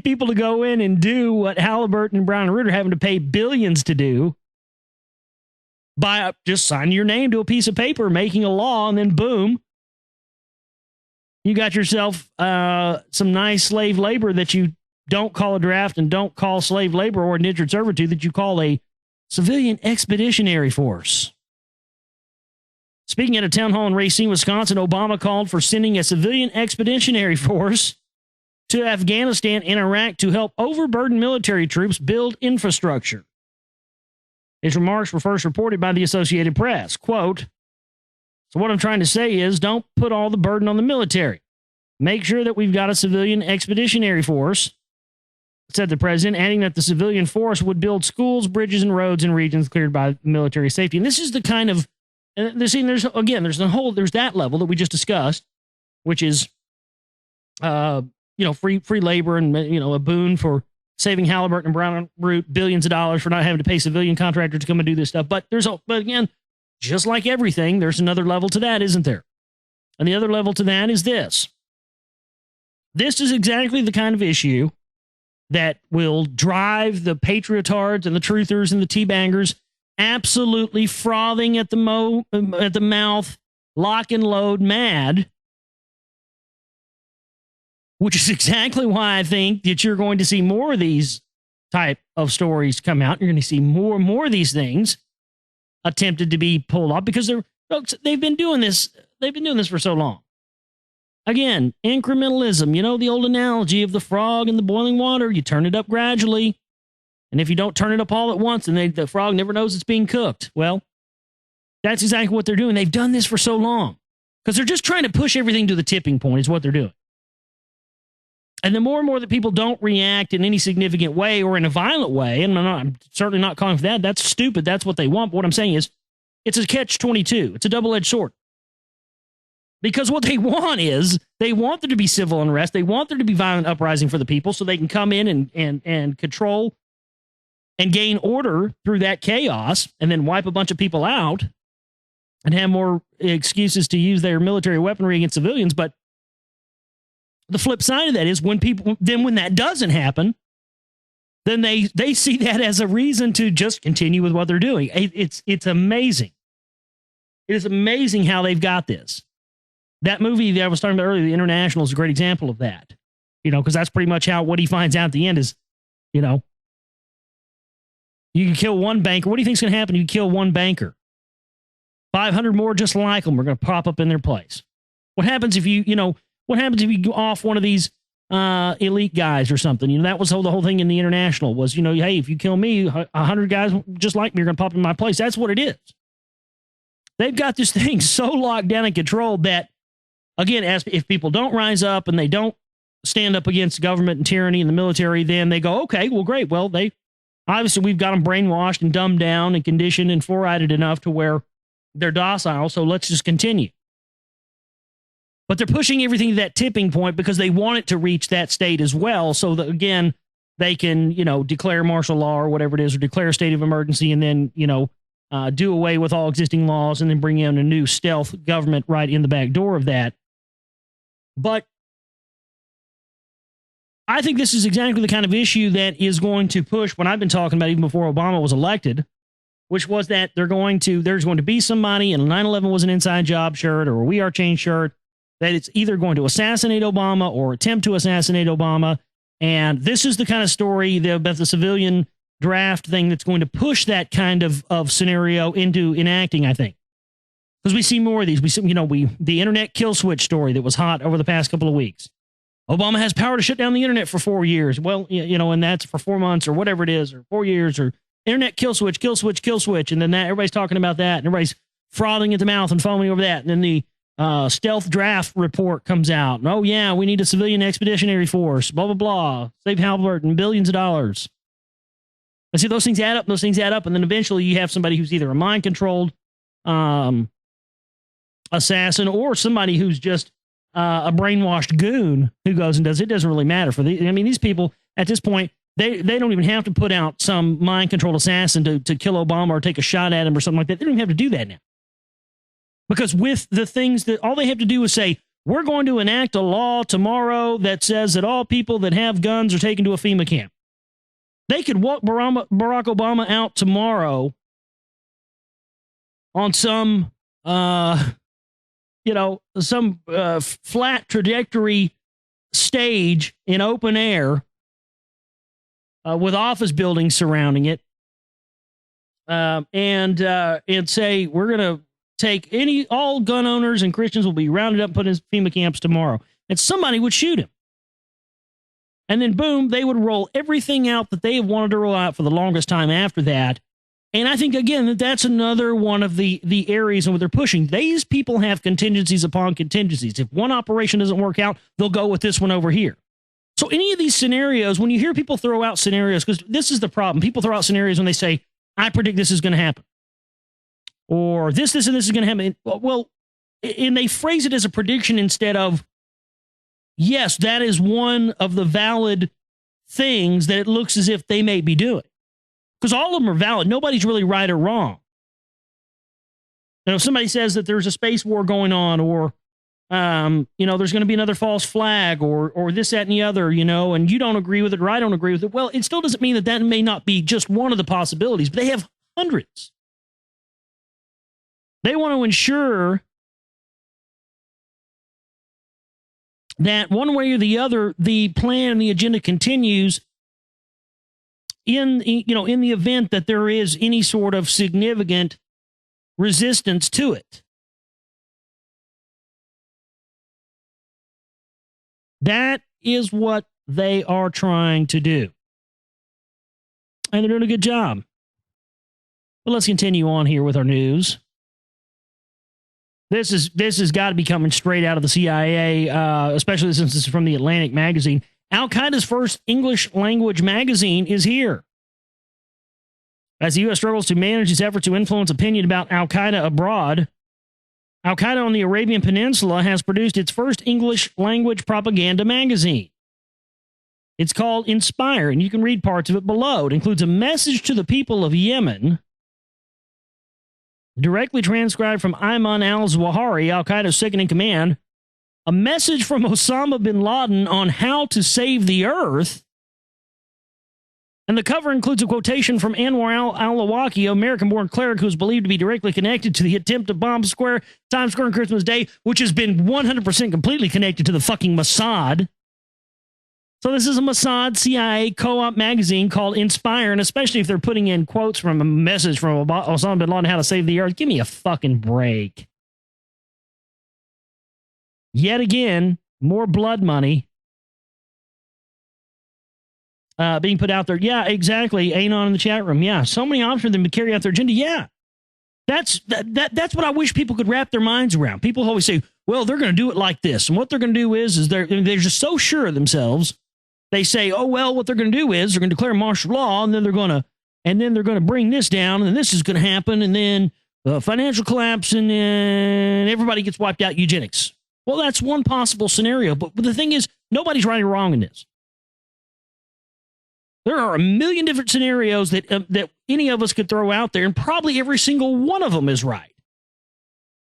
people to go in and do what Halliburton and Brown and Root are having to pay billions to do by just signing your name to a piece of paper, making a law, and then boom, you got yourself some nice slave labor that you don't call a draft and don't call slave labor or indentured servitude, that you call a civilian expeditionary force. Speaking at a town hall in Racine, Wisconsin, Obama called for sending a civilian expeditionary force to Afghanistan and Iraq to help overburdened military troops build infrastructure. His remarks were first reported by the Associated Press. Quote, "So what I'm trying to say is don't put all the burden on the military. Make sure that we've got a civilian expeditionary force," said the president, adding that the civilian force would build schools, bridges, and roads in regions cleared by military safety. And this is the kind of, there's that level that we just discussed, which is, free labor and, a boon for saving Halliburton and Brown and Root billions of dollars for not having to pay civilian contractors to come and do this stuff. But again, just like everything, there's another level to that, isn't there? And the other level to that is this. This is exactly the kind of issue that will drive the patriotards and the truthers and the teabangers absolutely frothing at the mouth, lock and load mad, which is exactly why I think that you're going to see more of these type of stories come out. You're going to see more and more of these things attempted to be pulled off because they've been doing this. They've been doing this for so long. Again, incrementalism, you know, the old analogy of the frog in the boiling water. You turn it up gradually. And if you don't turn it up all at once, then the frog never knows it's being cooked. Well, that's exactly what they're doing. They've done this for so long because they're just trying to push everything to the tipping point is what they're doing. And the more and more that people don't react in any significant way or in a violent way, and I'm certainly not calling for that. That's stupid. That's what they want. But what I'm saying is it's a catch-22. It's a double-edged sword. Because what they want is they want there to be civil unrest. They want there to be violent uprising for the people so they can come in and control and gain order through that chaos and then wipe a bunch of people out and have more excuses to use their military weaponry against civilians. But the flip side of that is when that doesn't happen, then they see that as a reason to just continue with what they're doing. It's amazing. It is amazing how they've got this. That movie that I was talking about earlier, The International, is a great example of that. You know, because that's pretty much what he finds out at the end is, you know, you can kill one banker. What do you think is going to happen if you kill one banker? 500 more just like them are going to pop up in their place. What happens if you go off one of these elite guys or something? You know, that was the whole thing in The International was, you know, hey, if you kill me, 100 guys just like me are going to pop in my place. That's what it is. They've got this thing so locked down and controlled that, again, if people don't rise up and they don't stand up against government and tyranny and the military, then they go, okay, well, great. Well, obviously we've got them brainwashed and dumbed down and conditioned and fluorided enough to where they're docile. So let's just continue. But they're pushing everything to that tipping point because they want it to reach that state as well. So that, again, they can, you know, declare martial law or whatever it is, or declare a state of emergency and then, you know, do away with all existing laws and then bring in a new stealth government right in the back door of that. But I think this is exactly the kind of issue that is going to push what I've been talking about even before Obama was elected, which was that there's going to be somebody in a 9/11 was an inside job shirt or a We Are Change shirt that it's either going to assassinate Obama or attempt to assassinate Obama. And this is the kind of story about the civilian draft thing that's going to push that kind of scenario into enacting, I think. Because we see more of these. The internet kill switch story that was hot over the past couple of weeks. Obama has power to shut down the internet for 4 years. Well, you know, and that's for 4 months or whatever it is, or 4 years, or internet kill switch, kill switch, kill switch. And then everybody's talking about that, and everybody's frothing at the mouth and foaming over that. And then the stealth draft report comes out. And, oh, yeah, we need a civilian expeditionary force, blah, blah, blah. Save Halliburton, billions of dollars. I see those things add up, and then eventually you have somebody who's either a mind-controlled assassin or somebody who's just a brainwashed goon who goes and does it. Doesn't really matter for these people at this point. They don't even have to put out some mind-controlled assassin to kill Obama or take a shot at him or something like that. They don't even have to do that now. Because with the things that all they have to do is say, we're going to enact a law tomorrow that says that all people that have guns are taken to a FEMA camp. They could walk Barack Obama out tomorrow on some, flat trajectory stage in open air with office buildings surrounding it, and say we're going to take all gun owners and Christians will be rounded up and put in FEMA camps tomorrow, and somebody would shoot him. And then, boom, they would roll everything out that they have wanted to roll out for the longest time after that. And I think, again, that's another one of the areas in what they're pushing. These people have contingencies upon contingencies. If one operation doesn't work out, they'll go with this one over here. So any of these scenarios, when you hear people throw out scenarios, because this is the problem. People throw out scenarios when they say, I predict this is going to happen. Or this, and this is going to happen. Well, and they phrase it as a prediction instead of, yes, that is one of the valid things that it looks as if they may be doing. Because all of them are valid. Nobody's really right or wrong. You know, if somebody says that there's a space war going on, or, there's going to be another false flag, or this, that, and the other, and you don't agree with it, or I don't agree with it, well, it still doesn't mean that may not be just one of the possibilities, but they have hundreds. They want to ensure that one way or the other, the plan and the agenda continues in the event that there is any sort of significant resistance to it. That is what they are trying to do. And they're doing a good job. But let's continue on here with our news. This has got to be coming straight out of the CIA, especially since this is from the Atlantic magazine. Al-Qaeda's first English language magazine is here. As the U.S. struggles to manage its efforts to influence opinion about Al-Qaeda abroad, Al-Qaeda on the Arabian Peninsula has produced its first English language propaganda magazine. It's called Inspire, and you can read parts of it below. It includes a message to the people of Yemen, directly transcribed from Ayman al-Zawahiri, Al-Qaeda's second-in-command, a message from Osama bin Laden on how to save the earth, and the cover includes a quotation from Anwar al-Awlaki, American-born cleric who is believed to be directly connected to the attempt to bomb Times Square on Christmas Day, which has been 100% completely connected to the fucking Mossad. So this is a Mossad CIA co-op magazine called Inspire, and especially if they're putting in quotes from a message from Osama bin Laden how to save the earth, give me a fucking break. Yet again, more blood money being put out there. Yeah, exactly. Anon in the chat room. Yeah, so many options for them to carry out their agenda. Yeah, that's what I wish people could wrap their minds around. People always say, well, they're going to do it like this. And what they're going to do is they're just so sure of themselves. They say, oh, well, what they're going to do is they're going to declare martial law, and then they're going to bring this down, and this is going to happen, and then financial collapse, and then everybody gets wiped out, eugenics. Well, that's one possible scenario, but the thing is, nobody's right or wrong in this. There are a million different scenarios that any of us could throw out there, and probably every single one of them is right.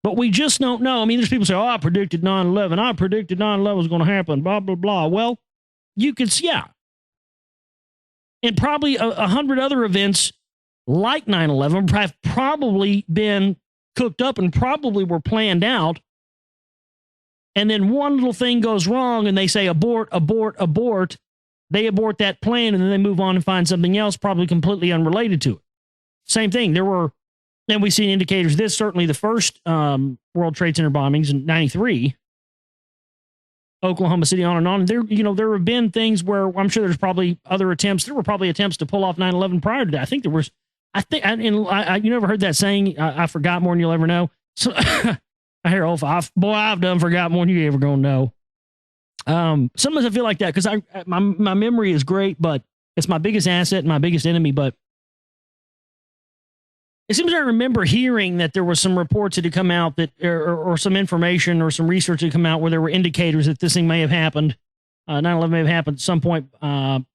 But we just don't know. I mean, there's people say, oh, I predicted 9/11. I predicted 9/11 was going to happen, blah, blah, blah. Well, you could, yeah. And probably 100 other events like 9/11 have probably been cooked up and probably were planned out. And then one little thing goes wrong and they say abort, abort, abort. They abort that plan and then they move on and find something else probably completely unrelated to it. Same thing. There were, and we've seen indicators of this, certainly the first World Trade Center bombings in 93, Oklahoma City, on and on. There have been things where I'm sure there's probably other attempts. There were probably attempts to pull off 9/11 prior to that. I think there was, you never heard that saying, I forgot more than you'll ever know. So I hear, I've done forgot more than you ever going to know. Sometimes I feel like that because my memory is great, but it's my biggest asset and my biggest enemy. But it seems I remember hearing that there were some reports that had come out that, or some information or some research had come out where there were indicators that this thing may have happened. 9/11 may have happened at some point,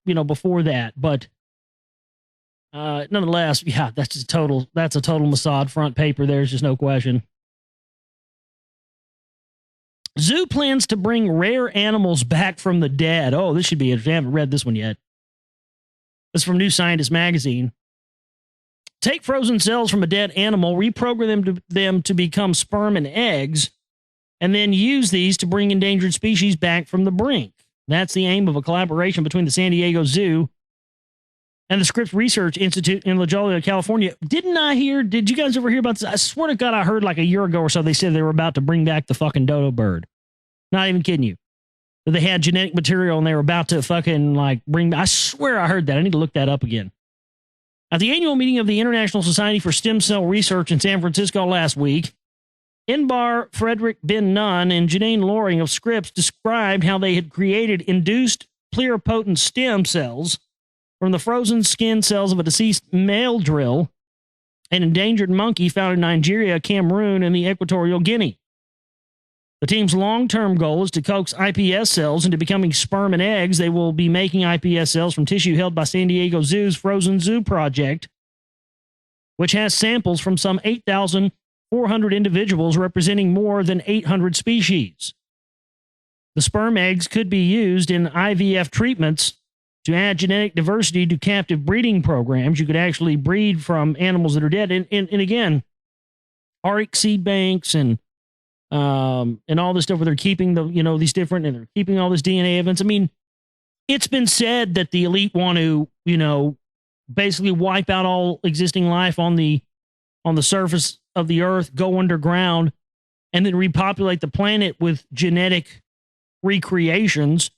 before that. But nonetheless, yeah, that's a total Mossad front paper. There's just no question. Zoo plans to bring rare animals back from the dead. Oh, this should be interesting. I haven't read this one yet. This is from New Scientist magazine. Take frozen cells from a dead animal, reprogram them to become sperm and eggs, and then use these to bring endangered species back from the brink. That's the aim of a collaboration between the San Diego Zoo and the Scripps Research Institute in La Jolla, California. Did you guys ever hear about this? I swear to God, I heard like a year ago or so, they said they were about to bring back the fucking dodo bird. Not even kidding you. They had genetic material and they were about to fucking I swear I heard that. I need to look that up again. At the annual meeting of the International Society for Stem Cell Research in San Francisco last week, Inbar Frederick Ben Nunn and Janine Loring of Scripps described how they had created induced pluripotent stem cells from the frozen skin cells of a deceased male drill, an endangered monkey found in Nigeria, Cameroon, and the Equatorial Guinea. The team's long-term goal is to coax iPS cells into becoming sperm and eggs. They will be making iPS cells from tissue held by San Diego Zoo's Frozen Zoo Project, which has samples from some 8,400 individuals representing more than 800 species. The sperm eggs could be used in IVF treatments to add genetic diversity to captive breeding programs. You could actually breed from animals that are dead. And again, ARIC seed banks and all this stuff where they're keeping these different, and they're keeping all this DNA evidence. I mean, it's been said that the elite want to, basically wipe out all existing life on the surface of the earth, go underground, and then repopulate the planet with genetic recreations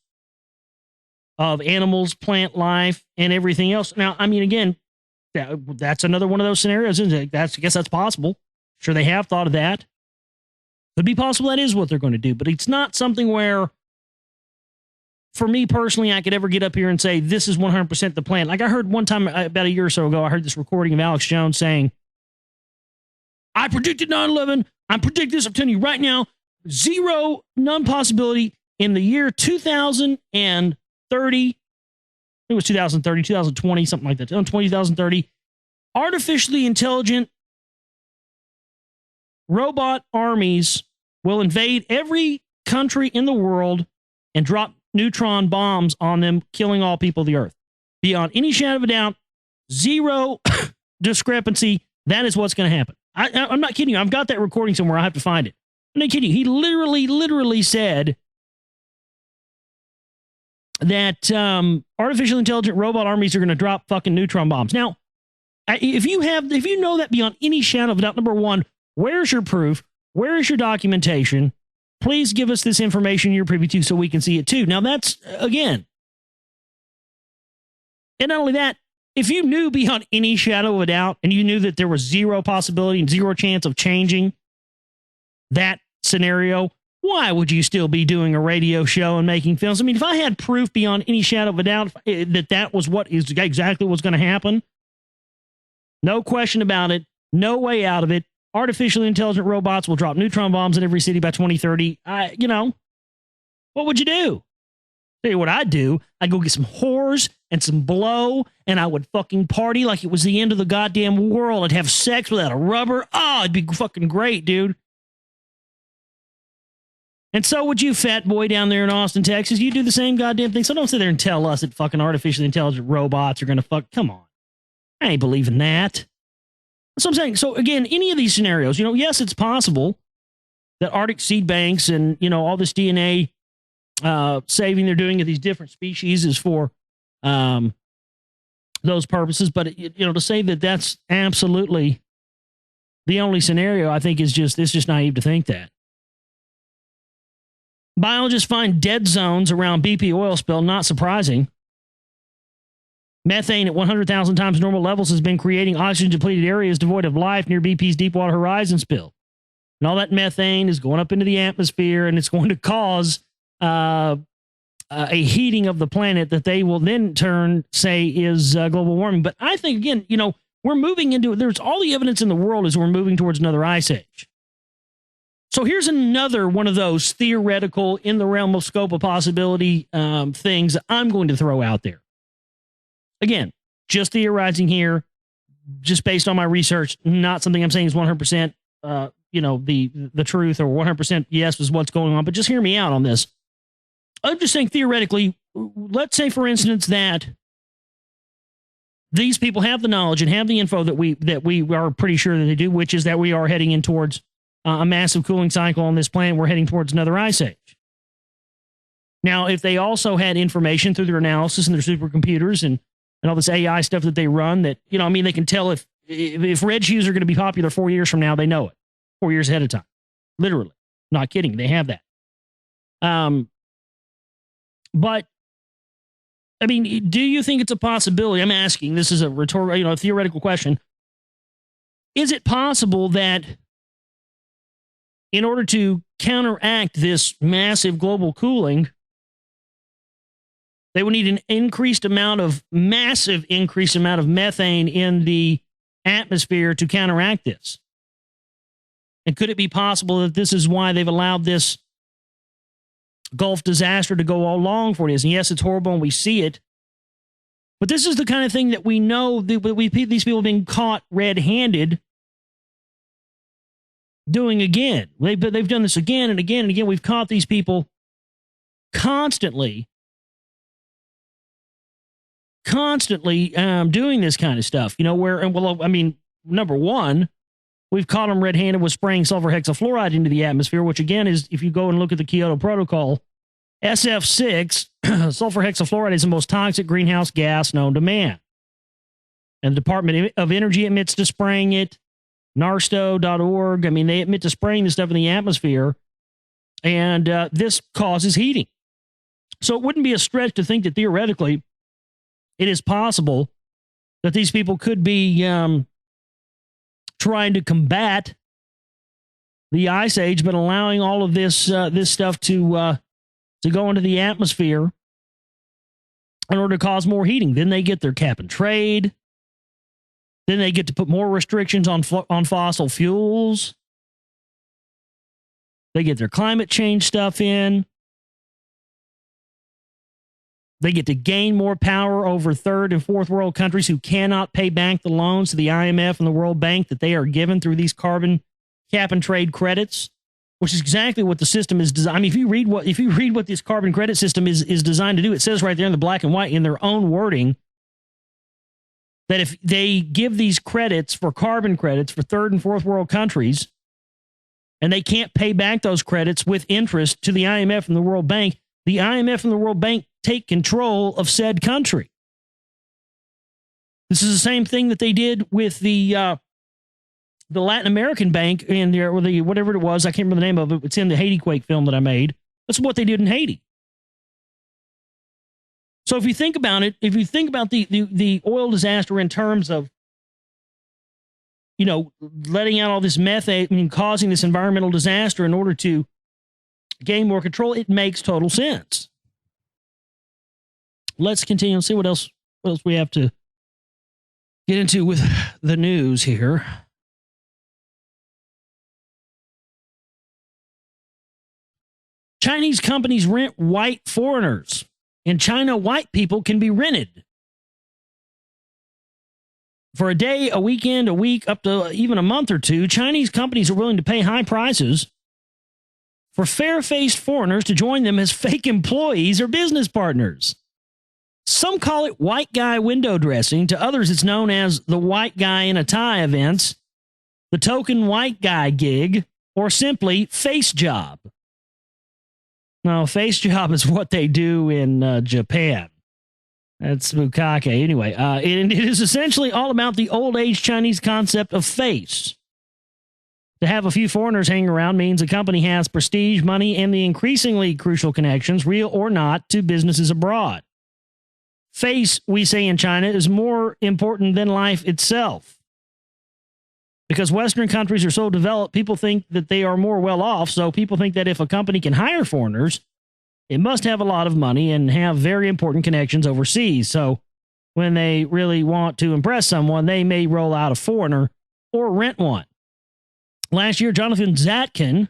of animals, plant life, and everything else. Now, I mean, again, that's another one of those scenarios, isn't it? I guess that's possible. Sure, they have thought of that. Could be possible that is what they're going to do, but it's not something where, for me personally, I could ever get up here and say, this is 100% the plan. Like I heard one time about a year or so ago, I heard this recording of Alex Jones saying, I predicted 9/11. I'm predicting this. I'm telling you right now, zero, none possibility in the year 2030. It was 2030, 2020, something like that. 2030, artificially intelligent robot armies will invade every country in the world and drop neutron bombs on them, killing all people of the earth. Beyond any shadow of a doubt, zero discrepancy. That is what's going to happen. I'm not kidding you. I've got that recording somewhere. I have to find it. I'm not kidding you. He literally said that artificial intelligent robot armies are going to drop fucking neutron bombs. Now, if you know that beyond any shadow of a doubt, number one, where's your proof? Where is your documentation? Please give us this information you're privy to so we can see it too. Now that's, again, and not only that, if you knew beyond any shadow of a doubt and you knew that there was zero possibility and zero chance of changing that scenario, why would you still be doing a radio show and making films? I mean, if I had proof beyond any shadow of a doubt that was what is exactly what's going to happen, no question about it, no way out of it. Artificially intelligent robots will drop neutron bombs in every city by 2030. What would you do? Tell you what I'd do. I'd go get some whores and some blow, and I would fucking party like it was the end of the goddamn world. I'd have sex without a rubber. Oh, it'd be fucking great, dude. And so would you, fat boy down there in Austin, Texas. You do the same goddamn thing. So don't sit there and tell us that fucking artificially intelligent robots are going to fuck. Come on. I ain't believing that. That's what I'm saying. So again, any of these scenarios, yes, it's possible that Arctic seed banks and, all this DNA saving they're doing of these different species is for those purposes. But, to say that that's absolutely the only scenario, I think it's just naive to think that. Biologists find dead zones around BP oil spill, not surprising. Methane at 100,000 times normal levels has been creating oxygen-depleted areas devoid of life near BP's Deepwater Horizon spill. And all that methane is going up into the atmosphere, and it's going to cause a heating of the planet that they will then say is global warming. But I think, again, we're moving into it. There's all the evidence in the world is we're moving towards another ice age. So here's another one of those theoretical, in the realm of scope of possibility things I'm going to throw out there. Again, just theorizing here, just based on my research, not something I'm saying is 100%, the truth or 100% yes is what's going on. But just hear me out on this. I'm just saying theoretically, let's say, for instance, that these people have the knowledge and have the info that we are pretty sure that they do, which is that we are heading in towards a massive cooling cycle on this planet. We're heading towards another ice age. Now, if they also had information through their analysis and their supercomputers and all this AI stuff that they run, that, they can tell if red shoes are going to be popular 4 years from now, they know it 4 years ahead of time. Literally. Not kidding. They have that. But, I mean, do you think it's a possibility? I'm asking, this is a rhetorical, a theoretical question. Is it possible that in order to counteract this massive global cooling, they would need an massive increased amount of methane in the atmosphere to counteract this? And could it be possible that this is why they've allowed this Gulf disaster to go along for this? And yes, it's horrible and we see it. But this is the kind of thing that we know that these people have been caught red-handed doing again. They've done this again and again and again. We've caught these people constantly doing this kind of stuff, number one, we've caught them red-handed with spraying sulfur hexafluoride into the atmosphere, which again is, if you go and look at the Kyoto Protocol, SF6, sulfur hexafluoride is the most toxic greenhouse gas known to man. And the Department of Energy admits to spraying it. Narsto.org. I mean, they admit to spraying this stuff in the atmosphere. And this causes heating. So it wouldn't be a stretch to think that theoretically it is possible that these people could be trying to combat the ice age, but allowing all of this stuff to go into the atmosphere in order to cause more heating. Then they get their cap and trade. Then they get to put more restrictions on fossil fuels. They get their climate change stuff in. They get to gain more power over third and fourth world countries who cannot pay back the loans to the IMF and the World Bank that they are given through these carbon cap and trade credits, which is exactly what the system is designed. I mean, if you read what this carbon credit system is designed to do, it says right there in the black and white in their own wording that if they give these credits for carbon credits for third and fourth world countries, and they can't pay back those credits with interest to the IMF and the World Bank, the IMF and the World Bank take control of said country. This is the same thing that they did with the Latin American Bank in there, or the whatever it was. I can't remember the name of it. It's in the Haiti quake film that I made. That's what they did in Haiti. So if you think about it, if you think about the oil disaster in terms of, you know, letting out all this methane and causing this environmental disaster in order to gain more control, it makes total sense. Let's continue and see what else we have to get into with the news here. Chinese companies rent white foreigners. In China, white people can be rented for a day, a weekend, a week, up to even a month or two. Chinese companies are willing to pay high prices for fair-faced foreigners to join them as fake employees or business partners. Some call it white guy window dressing. To others, it's known as the white guy in a tie events, the token white guy gig, or simply face job. Now, face job is what they do in Japan. That's bukkake. Anyway, it is essentially all about the old age Chinese concept of face. To have a few foreigners hanging around means a company has prestige, money, and the increasingly crucial connections, real or not, to businesses abroad. Face, we say in China, is more important than life itself. Because Western countries are so developed, people think that they are more well off. So people think that if a company can hire foreigners, it must have a lot of money and have very important connections overseas. So when they really want to impress someone, they may roll out a foreigner or rent one. Last year, Jonathan Zatkin, an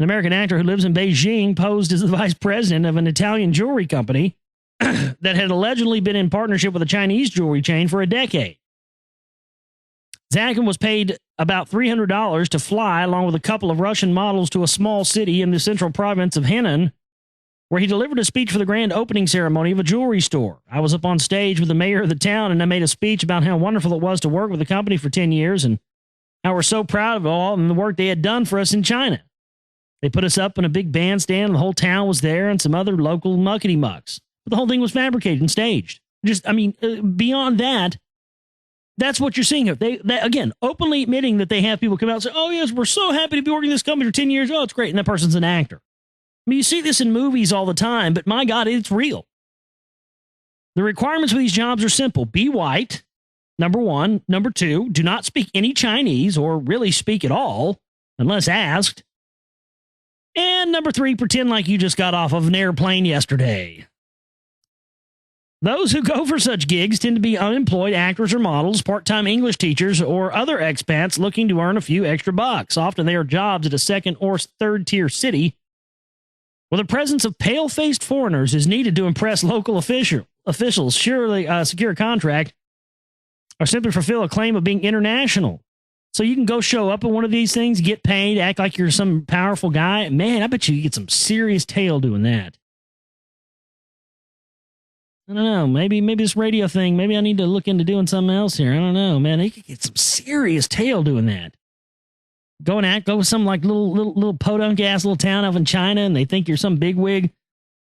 American actor who lives in Beijing, posed as the vice president of an Italian jewelry company that had allegedly been in partnership with a Chinese jewelry chain for a decade. Zatkin was paid about $300 to fly along with a couple of Russian models to a small city in the central province of Henan, where he delivered a speech for the grand opening ceremony of a jewelry store. I was up on stage with the mayor of the town, and I made a speech about how wonderful it was to work with the company for 10 years and how we're so proud of it all and the work they had done for us in China. They put us up in a big bandstand, and the whole town was there, and some other local muckety mucks. But the whole thing was fabricated and staged. Beyond that, that's what you're seeing here. They again, openly admitting that they have people come out and say, oh, yes, we're so happy to be working in this company for 10 years. Oh, it's great. And that person's an actor. I mean, you see this in movies all the time, but my God, it's real. The requirements for these jobs are simple. Be white, number one. Number two, do not speak any Chinese or really speak at all unless asked. And number three, pretend like you just got off of an airplane yesterday. Those who go for such gigs tend to be unemployed actors or models, part-time English teachers, or other expats looking to earn a few extra bucks. Often they are jobs at a second or third-tier city where the presence of pale-faced foreigners is needed to impress local officials, surely secure a contract, or simply fulfill a claim of being international. So you can go show up at one of these things, get paid, act like you're some powerful guy. Man, I bet you get some serious tail doing that. I don't know. Maybe this radio thing, maybe I need to look into doing something else here. I don't know, man. They could get some serious tail doing that. Go with some like little podunk ass little town out in China, and they think you're some bigwig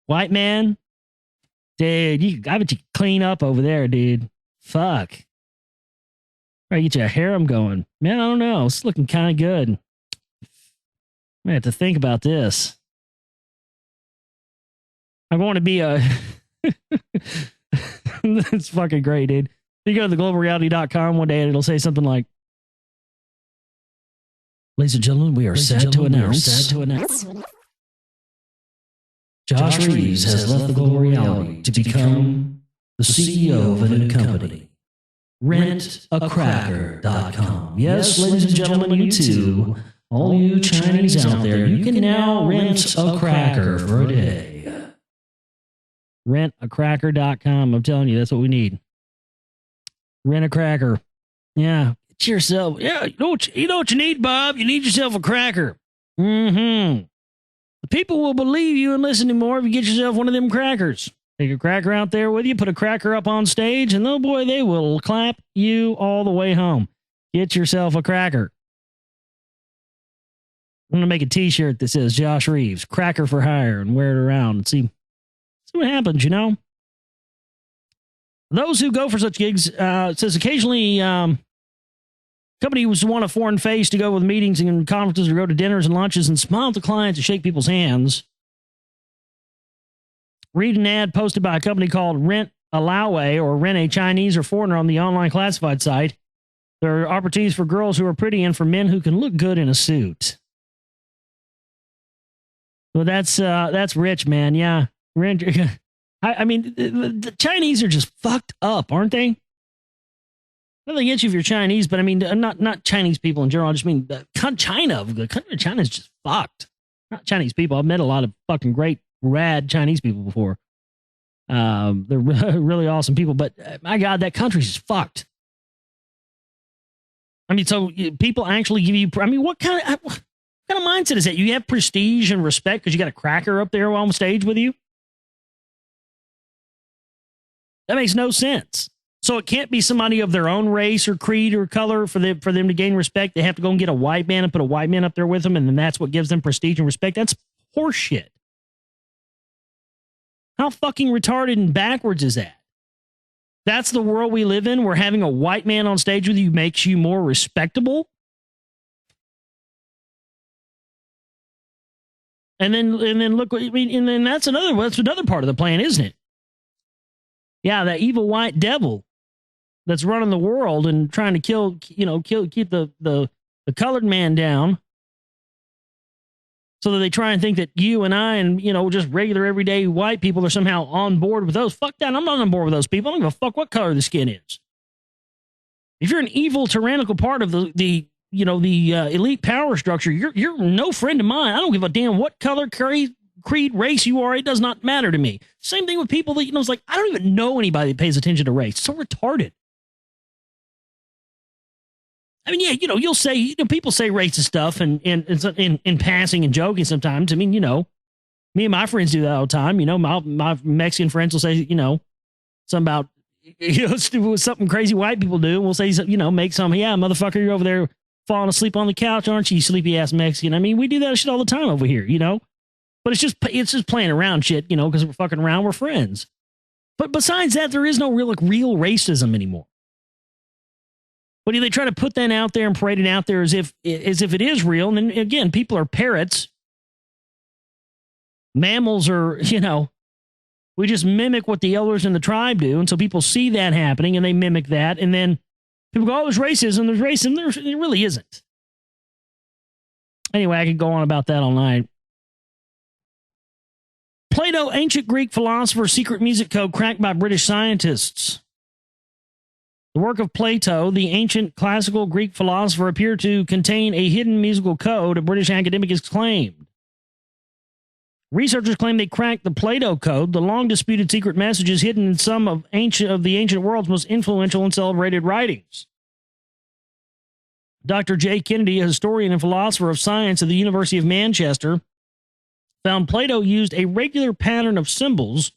white man. Dude, I bet you clean up over there, dude. Fuck. Try to get you a harem going. Man, I don't know. It's looking kind of good. I have to think about this. I want to be a... It's fucking great, dude. You go to theglobalreality.com one day and it'll say something like, ladies and gentlemen, we are sad to announce Josh Reeves has left the Global Reality to become the CEO of a new company, rentacracker.com. Yes, ladies and gentlemen, you too, all you Chinese out there, you can now rent a cracker for a day. Rentacracker.com. I'm telling you, that's what we need. Rent a cracker. Yeah. Get yourself. Yeah. You know what you need, Bob? You need yourself a cracker. Mm-hmm. The people will believe you and listen to more if you get yourself one of them crackers. Take a cracker out there with you, put a cracker up on stage, and oh boy, they will clap you all the way home. Get yourself a cracker. I'm going to make a t-shirt that says Josh Reeves, cracker for hire, and wear it around and see what happens, you know? Those who go for such gigs, it says occasionally companies want a foreign face to go with meetings and conferences or go to dinners and lunches and smile at the clients and shake people's hands. Read an ad posted by a company called Rent Alawe or Rent a Chinese or Foreigner on the online classified site. There are opportunities for girls who are pretty and for men who can look good in a suit. Well, that's rich, man. Yeah. I mean, the Chinese are just fucked up, aren't they? Nothing against you if you're Chinese, but I mean, not Chinese people in general. I just mean China. The country of China is just fucked. Not Chinese people. I've met a lot of fucking great, rad Chinese people before. They're really awesome people, but my God, that country's just fucked. I mean, so people actually give you, I mean, what kind of mindset is that? You have prestige and respect because you got a cracker up there on stage with you? That makes no sense. So it can't be somebody of their own race or creed or color for them to gain respect. They have to go and get a white man and put a white man up there with them, and then that's what gives them prestige and respect. That's horseshit. How fucking retarded and backwards is that? That's the world we live in, where having a white man on stage with you makes you more respectable? And then look, I mean, and then that's another part of the plan, isn't it? Yeah, that evil white devil that's running the world and trying to keep the colored man down, so that they try and think that you and I and, just regular everyday white people are somehow on board with those. Fuck that. I'm not on board with those people. I don't give a fuck what color the skin is. If you're an evil, tyrannical part of the elite power structure, you're no friend of mine. I don't give a damn what color, creed, race you are. It does not matter to me. Same thing with people that, it's like, I don't even know anybody that pays attention to race. It's so retarded. I mean, yeah, you'll say, people say racist stuff and in passing and joking sometimes. I mean, me and my friends do that all the time. My Mexican friends will say, something about, something crazy white people do. And we'll say, make some, yeah, motherfucker, you're over there falling asleep on the couch, aren't you sleepy ass Mexican? I mean, we do that shit all the time over here, but it's just playing around shit, because we're fucking around, we're friends. But besides that, there is no real racism anymore. But they try to put that out there and parade it out there as if it is real. And then again, people are parrots. Mammals are, we just mimic what the elders in the tribe do. And so people see that happening and they mimic that. And then people go, oh, there's racism. There's racism. There really isn't. Anyway, I could go on about that all night. Plato, ancient Greek philosopher, secret music code cracked by British scientists. The work of Plato, the ancient classical Greek philosopher, appeared to contain a hidden musical code, a British academic has claimed. Researchers claim they cracked the Plato code, the long-disputed secret messages hidden in some of the ancient world's most influential and celebrated writings. Dr. J. Kennedy, a historian and philosopher of science at the University of Manchester, found Plato used a regular pattern of symbols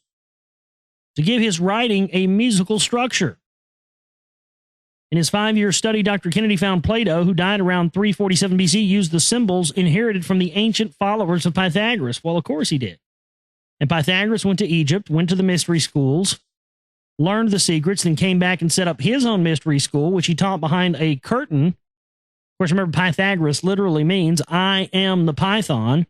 to give his writing a musical structure. In his 5-year study, Dr. Kennedy found Plato, who died around 347 BC, used the symbols inherited from the ancient followers of Pythagoras. Well, of course he did. And Pythagoras went to Egypt, went to the mystery schools, learned the secrets, then came back and set up his own mystery school, which he taught behind a curtain. Of course, remember, Pythagoras literally means I am the Python.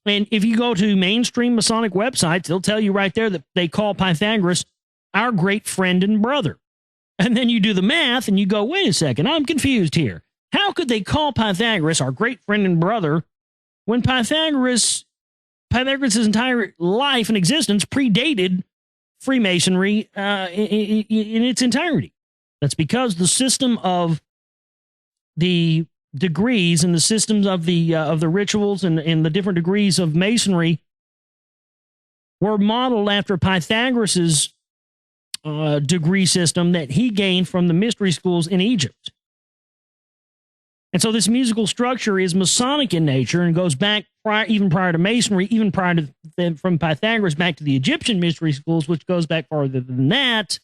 And if you go to mainstream Masonic websites, they'll tell you right there that they call Pythagoras our great friend and brother. And then you do the math and you go, wait a second, I'm confused here. How could they call Pythagoras our great friend and brother when Pythagoras' entire life and existence predated Freemasonry in its entirety? That's because the system of the degrees and the systems of the rituals and the different degrees of Masonry were modeled after Pythagoras's degree system that he gained from the mystery schools in Egypt. And so this musical structure is Masonic in nature and goes back even prior to Masonry, even prior to from Pythagoras back to the Egyptian mystery schools, which goes back farther than that,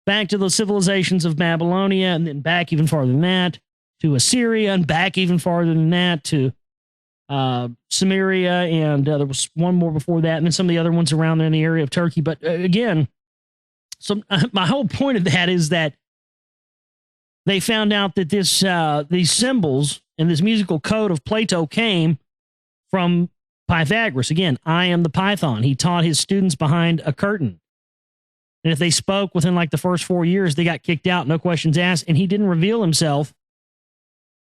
back to the civilizations of Babylonia, and then back even farther than that to Assyria, and back even farther than that to Samaria, and there was one more before that, and then some of the other ones around there in the area of Turkey. But again, so my whole point of that is that they found out that these symbols and this musical code of Plato came from Pythagoras. Again, I am the Python. He taught his students behind a curtain. And if they spoke within like the first 4 years, they got kicked out, no questions asked. And he didn't reveal himself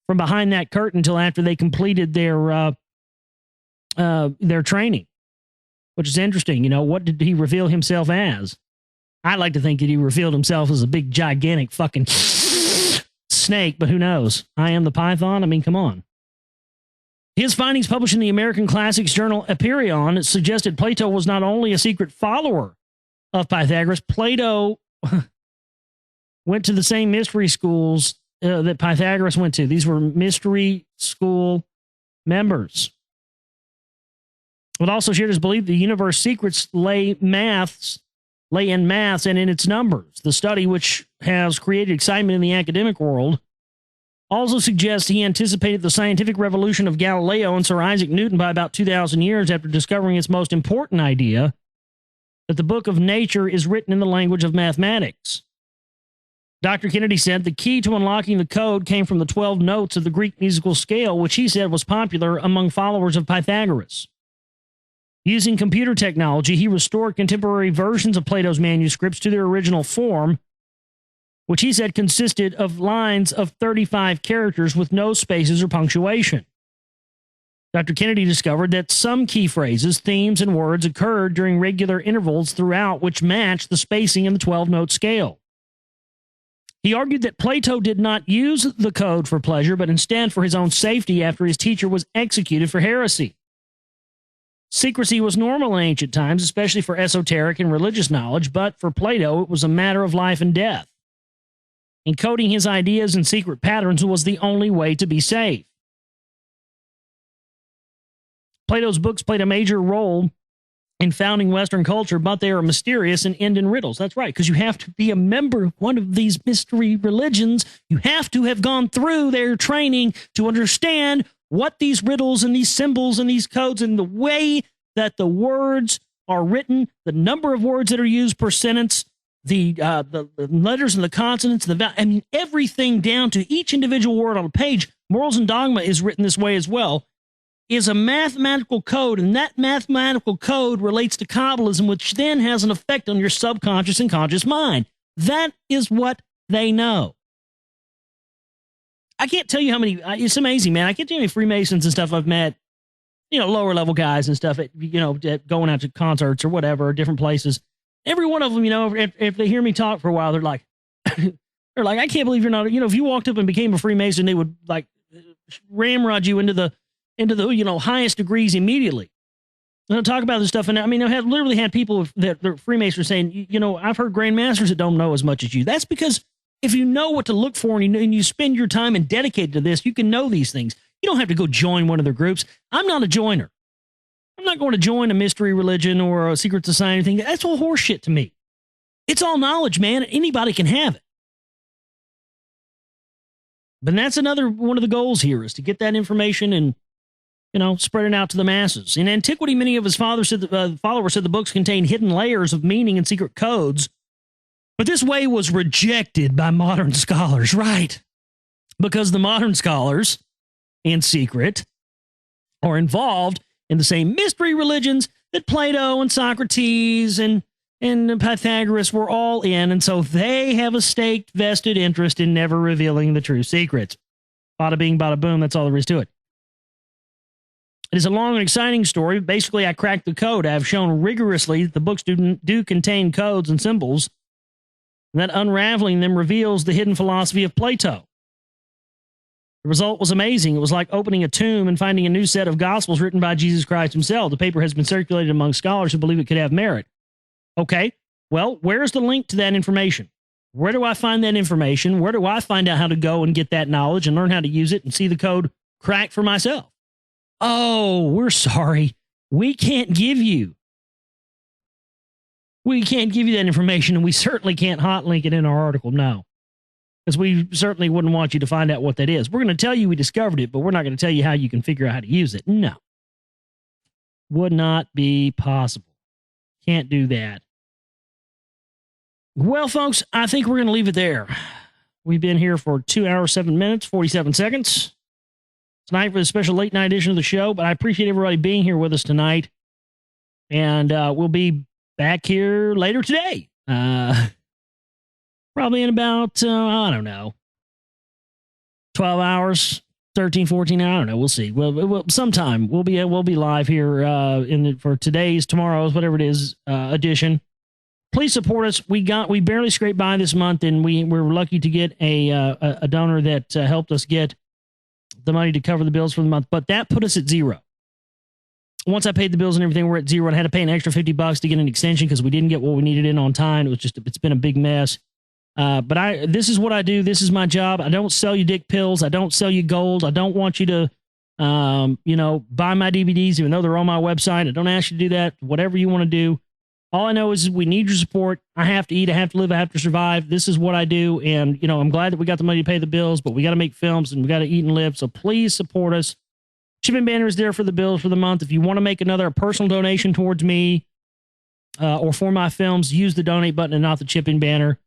from behind that curtain until after they completed their training, which is interesting. You know, what did he reveal himself as? I like to think that he revealed himself as a big, gigantic fucking snake, but who knows? I am the Python. I mean, come on. His findings published in the American Classics journal Epeiron suggested Plato was not only a secret follower of Pythagoras, Plato went to the same mystery schools that Pythagoras went to. These were mystery school members. It also shared his belief the universe secrets lay in maths and in its numbers. The study, which has created excitement in the academic world, also suggests he anticipated the scientific revolution of Galileo and Sir Isaac Newton by about 2,000 years after discovering its most important idea, that the book of nature is written in the language of mathematics. Dr. Kennedy said the key to unlocking the code came from the 12 notes of the Greek musical scale, which he said was popular among followers of Pythagoras. Using computer technology, he restored contemporary versions of Plato's manuscripts to their original form, which he said consisted of lines of 35 characters with no spaces or punctuation. Dr. Kennedy discovered that some key phrases, themes, and words occurred during regular intervals throughout, which matched the spacing in the 12-note scale. He argued that Plato did not use the code for pleasure, but instead for his own safety after his teacher was executed for heresy. Secrecy was normal in ancient times, especially for esoteric and religious knowledge, but for Plato, it was a matter of life and death. Encoding his ideas in secret patterns was the only way to be safe. Plato's books played a major role in founding Western culture, but they are mysterious and end in riddles. That's right, because you have to be a member of one of these mystery religions. You have to have gone through their training to understand what these riddles and these symbols and these codes and the way that the words are written, the number of words that are used per sentence, the letters and the consonants, everything down to each individual word on a page. Morals and Dogma is written this way as well, is a mathematical code, and that mathematical code relates to Kabbalism, which then has an effect on your subconscious and conscious mind. That is what they know. I can't tell you how many, it's amazing, man. I can't tell you how many Freemasons and stuff I've met, lower level guys and stuff, going out to concerts or whatever, different places. Every one of them, if they hear me talk for a while, they're like, I can't believe you're not, if you walked up and became a Freemason, they would like ramrod you into the highest degrees immediately. And I'll talk about this stuff. And I mean, I've literally had people that are Freemasons saying, I've heard Grandmasters that don't know as much as you. That's because if you know what to look for and you spend your time and dedicate to this, you can know these things. You don't have to go join one of their groups. I'm not a joiner. I'm not going to join a mystery religion or a secret society thing. That's all horseshit to me. It's all knowledge, man. Anybody can have it. But that's another one of the goals here, is to get that information and spread it out to the masses. In antiquity, many of his followers said the books contained hidden layers of meaning and secret codes. But this way was rejected by modern scholars, right? Because the modern scholars, in secret, are involved in the same mystery religions that Plato and Socrates and Pythagoras were all in, and so they have a staked, vested interest in never revealing the true secrets. Bada bing, bada boom, that's all there is to it. It is a long and exciting story. Basically, I cracked the code. I have shown rigorously that the books do contain codes and symbols, and that unraveling them reveals the hidden philosophy of Plato. The result was amazing. It was like opening a tomb and finding a new set of gospels written by Jesus Christ himself. The paper has been circulated among scholars who believe it could have merit. Okay, well, where's the link to that information? Where do I find that information? Where do I find out how to go and get that knowledge and learn how to use it and see the code cracked for myself? Oh, we're sorry. We can't give you that information, and we certainly can't hot link it in our article, no. Because we certainly wouldn't want you to find out what that is. We're going to tell you we discovered it, but we're not going to tell you how you can figure out how to use it. No. Would not be possible. Can't do that. Well, folks, I think we're going to leave it there. We've been here for 2 hours, 7 minutes, 47 seconds. Tonight for the special late night edition of the show, but I appreciate everybody being here with us tonight. And we'll be back here later today. Probably in about, I don't know, 12 hours, 13, 14, I don't know. We'll see. Well, sometime we'll be live here for today's, tomorrow's, whatever it is, edition. Please support us. We barely scraped by this month, and we're lucky to get a donor that helped us get the money to cover the bills for the month. But that put us at zero. Once I paid the bills and everything, we're at zero. And I had to pay an extra $50 to get an extension because we didn't get what we needed in on time. It's been a big mess. But this is what I do. This is my job. I don't sell you dick pills. I don't sell you gold. I don't want you to, buy my DVDs, even though they're on my website. I don't ask you to do that. Whatever you want to do. All I know is we need your support. I have to eat. I have to live. I have to survive. This is what I do. And, I'm glad that we got the money to pay the bills, but we got to make films and we got to eat and live. So please support us. Shipping banner is there for the bills for the month. If you want to make another personal donation towards me or for my films, use the donate button and not the chipping banner.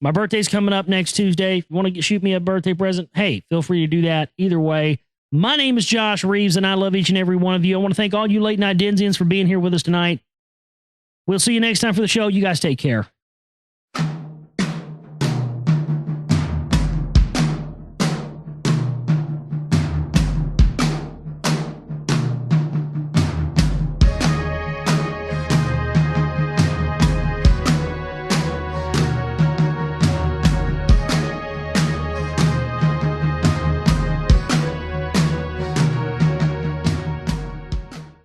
My birthday's coming up next Tuesday. If you want to shoot me a birthday present, hey, feel free to do that. Either way, my name is Josh Reeves, and I love each and every one of you. I want to thank all you late night Denzians for being here with us tonight. We'll see you next time for the show. You guys take care.